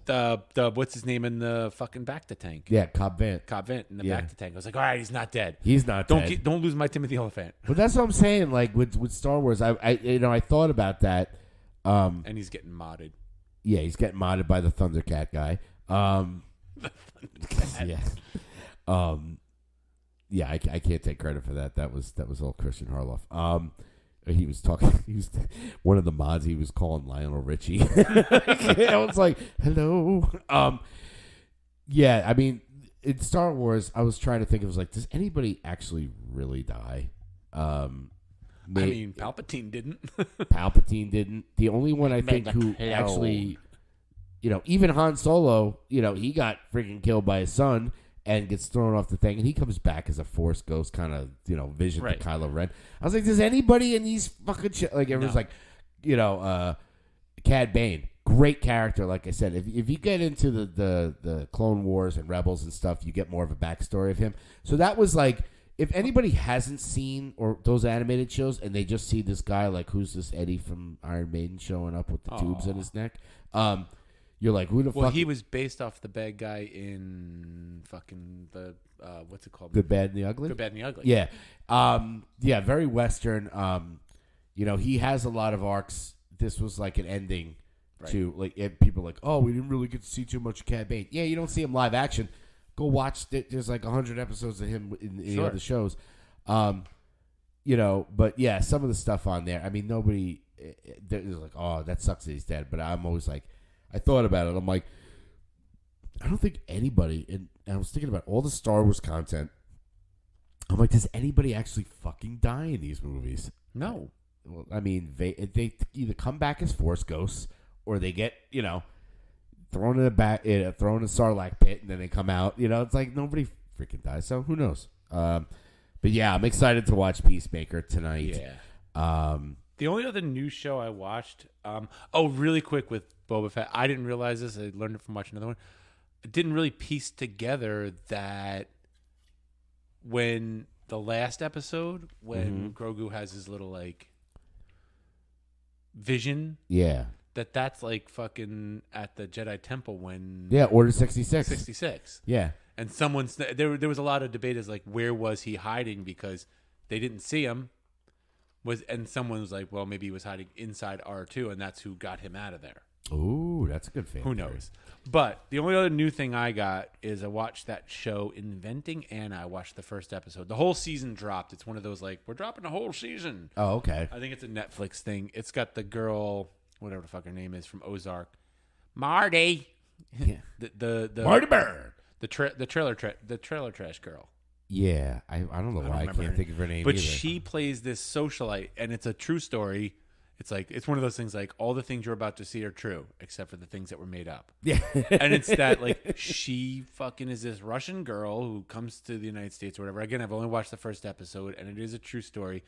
The what's his name in the fucking back to tank? Yeah, Cobb Vanth. Cobb Vanth in the Yeah. back to tank. I was like, all right, he's not dead. He's not dead. Don't lose my Timothy Oliphant. But that's what I'm saying. Like with Star Wars, I thought about that. And he's getting modded. Yeah, he's getting modded by the Thundercat guy. Yeah. Yeah, I can't take credit for that. That was all Christian Harloff. He was talking. He was one of the mods. He was calling Lionel Richie. I was like, "Hello." Yeah, I mean, in Star Wars, I was trying to think. It was like, does anybody actually really die? I mean, Palpatine didn't. Palpatine didn't. The only one I think who actually, even Han Solo, he got freaking killed by his son, and gets thrown off the thing, and he comes back as a Force ghost, kind of, Vision Right. to Kylo Ren. I was like, does anybody in these fucking shit, like, everyone's like, Cad Bane, great character. Like I said, if you get into the Clone Wars and Rebels and stuff, you get more of a backstory of him. So that was like, if anybody hasn't seen or those animated shows and they just see this guy, like, who's this Eddie from Iron Maiden showing up with the tubes in his neck, you're like, who the fuck? Well, he was based off the bad guy in fucking the what's it called? Good, Bad, and the Ugly. Good, Bad, and the Ugly. Yeah, yeah, very Western. He has a lot of arcs. This was like an ending to like people are like, oh, we didn't really get to see too much of Cad Bane. Yeah, you don't see him live action. Go watch it. There's like 100 episodes of him in the other shows. But yeah, some of the stuff on there. I mean, nobody is like, oh, that sucks that he's dead. But I'm always like, I thought about it. I'm like, I don't think anybody. And I was thinking about all the Star Wars content. I'm like, does anybody actually fucking die in these movies? No. Well, I mean, they either come back as Force ghosts or they get, thrown in thrown in a Sarlacc pit, and then they come out. It's like nobody freaking dies. So who knows? But yeah, I'm excited to watch Peacemaker tonight. Yeah. The only other new show I watched, really quick with Boba Fett. I didn't realize this. I learned it from watching another one. I didn't really piece together that when the last episode, when Grogu has his little like vision, that's like fucking at the Jedi Temple when Order 66. 66. Yeah. And there was a lot of debate as like, where was he hiding, because they didn't see him. And someone was like, well, maybe he was hiding inside R2, and that's who got him out of there. Ooh, that's a good fan. Who knows? But the only other new thing I got is I watched that show Inventing Anna. I watched the first episode. The whole season dropped. It's one of those like, we're dropping the whole season. Oh, okay. I think it's a Netflix thing. It's got the girl, whatever the fuck her name is, from Ozark, Marty. Yeah. the Marty Bird. The trailer trash girl. Yeah, I don't know why I can't think of her name. But either. she plays this socialite, and it's a true story. It's like, it's one of those things like, all the things you're about to see are true, except for the things that were made up. Yeah. And it's that, like, she fucking is this Russian girl who comes to the United States or whatever. Again, I've only watched the first episode, and it is a true story.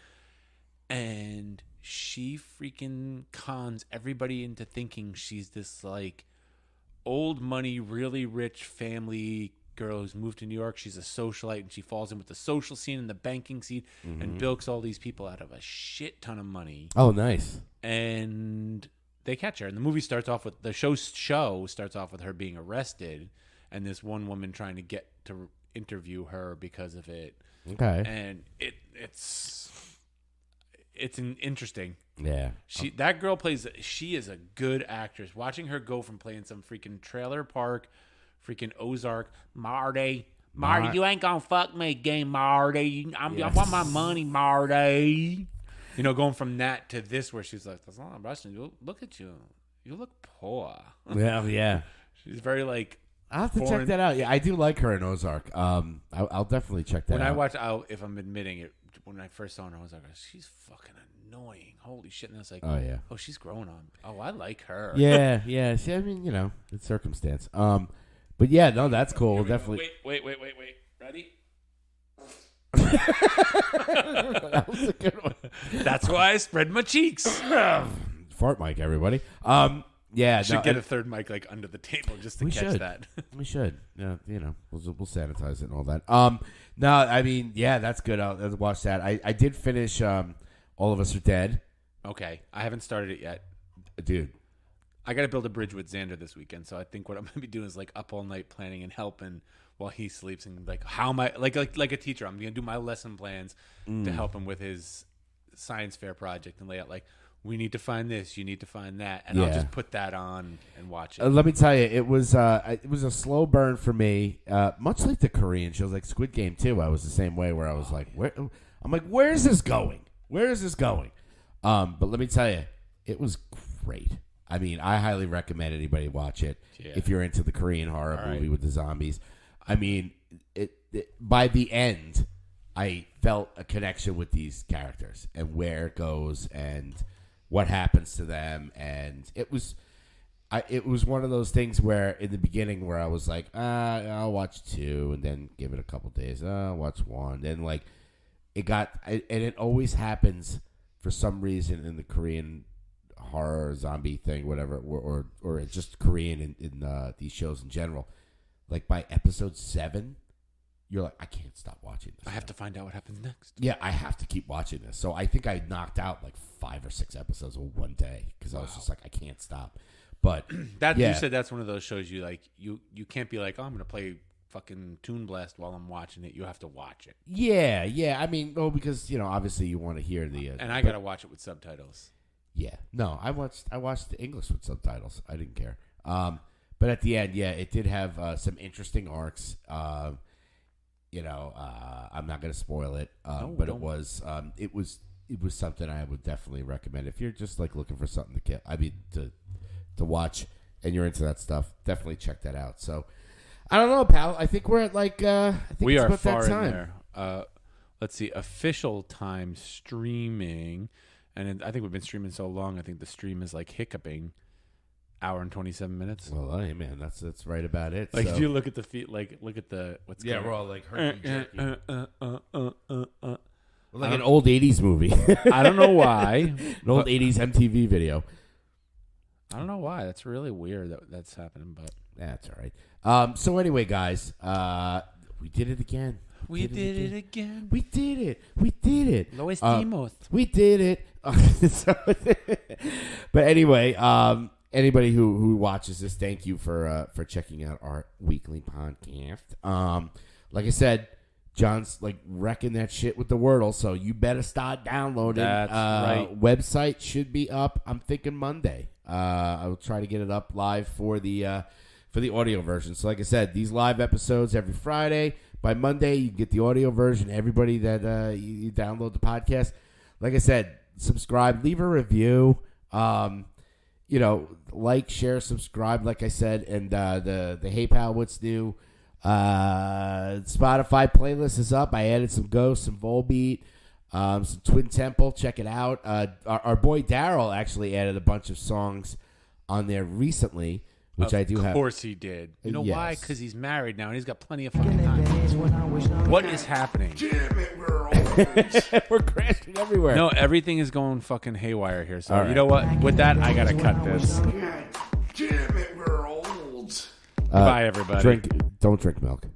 And she freaking cons everybody into thinking she's this, like, old money, really rich family girl who's moved to New York. She's a socialite, and she falls in with the social scene and the banking scene and bilks all these people out of a shit ton of money. Oh, nice. And they catch her. And the movie starts off with, the show starts off with her being arrested and this one woman trying to get to interview her because of it. Okay. And it's interesting. Yeah. That girl she is a good actress. Watching her go from playing some freaking trailer park, freaking Ozark, Marty, you ain't gonna fuck me again, Marty. I want my money, Marty. Going from that to this, where she's like, that's not a Russian. Look at you. You look poor. Yeah. She's very like. I'll have to check that out. Yeah, I do like her in Ozark. I'll definitely check that out. When I watch, if I'm admitting it, when I first saw her in Ozark, she's fucking annoying. Holy shit. And I was like, oh, yeah. Oh, she's growing on. Oh, I like her. Yeah. See, I mean, it's circumstance. But yeah, no, that's cool. Definitely. Wait. Ready? That was a good one. That's why I spread my cheeks. Fart mic, everybody. Yeah, should get a third mic like under the table just to catch that. We should. Yeah, we'll sanitize it and all that. No, I mean, yeah, that's good. I'll watch that. I did finish All of Us Are Dead. Okay, I haven't started it yet, dude. I got to build a bridge with Xander this weekend, so I think what I'm gonna be doing is like up all night planning and helping while he sleeps, and like how am I like a teacher? I'm gonna do my lesson plans to help him with his science fair project and lay out like, we need to find this, you need to find that, and I'll just put that on and watch it. Let me tell you, it was a slow burn for me, much like the Korean shows, like Squid Game too. I was the same way, where I was where is this going? Where is this going? But let me tell you, it was great. I mean, I highly recommend anybody watch it if you're into the Korean horror movie with the zombies. I mean, by the end, I felt a connection with these characters and where it goes and what happens to them. And it was, it was one of those things where in the beginning where I was like, I'll watch 2 and then give it a couple days. I'll watch 1. Then like and it always happens for some reason in the Korean horror zombie thing, whatever, or it's just Korean in these shows in general. Like by episode 7, you're like, I can't stop watching this. I have to find out what happens next. Yeah, I have to keep watching this. So I think I knocked out like 5 or 6 episodes in one day because I was just like, I can't stop. But you said that's one of those shows you like. You can't be like, oh, I'm gonna play fucking Toon Blast while I'm watching it. You have to watch it. Yeah. I mean, because obviously you want to hear the. And I gotta watch it with subtitles. Yeah, no, I watched the English with subtitles. I didn't care. But at the end, it did have some interesting arcs. I'm not gonna spoil it. But it was something I would definitely recommend if you're just like looking for something to watch and you're into that stuff. Definitely check that out. So I don't know, pal. I think we're at like we it's are about far that time. in there. Let's see, official time streaming, and I think we've been streaming so long. I think the stream is like hiccuping. Hour and 27 minutes. Well, hey man, that's right about it. Like so. if you look at the feet, like look at the what's going we're all like herky-jerky. Like an old 80s movie. I don't know why. An old 80s MTV video. I don't know why. That's really weird that's happening, but that's all right. So anyway, guys, we did it again. We did it again. We did it. We did it. Lo estimos. We did it. But anyway, anybody who watches this, thank you for checking out our weekly podcast. Like I said, John's like wrecking that shit with the Wordle, so you better start downloading. That's right. Website should be up. I'm thinking Monday. I will try to get it up live for the audio version. So like I said, these live episodes every Friday. By Monday, you get the audio version. Everybody that you download the podcast, like I said, subscribe, leave a review. Like, share, subscribe. Like I said, and the Hey Pal, what's new? Spotify playlist is up. I added some Ghost, some Volbeat, some Twin Temple. Check it out. Our boy Daryl actually added a bunch of songs on there recently, which I do have. Of course he did. You know why? Yes. Because he's married now and he's got plenty of fucking time. What is happening? Damn it, we're old. We're crashing everywhere. No, everything is going fucking haywire here. So All right. you know what? With that, I gotta cut this. God damn it, we're old. Bye, everybody. Don't drink milk.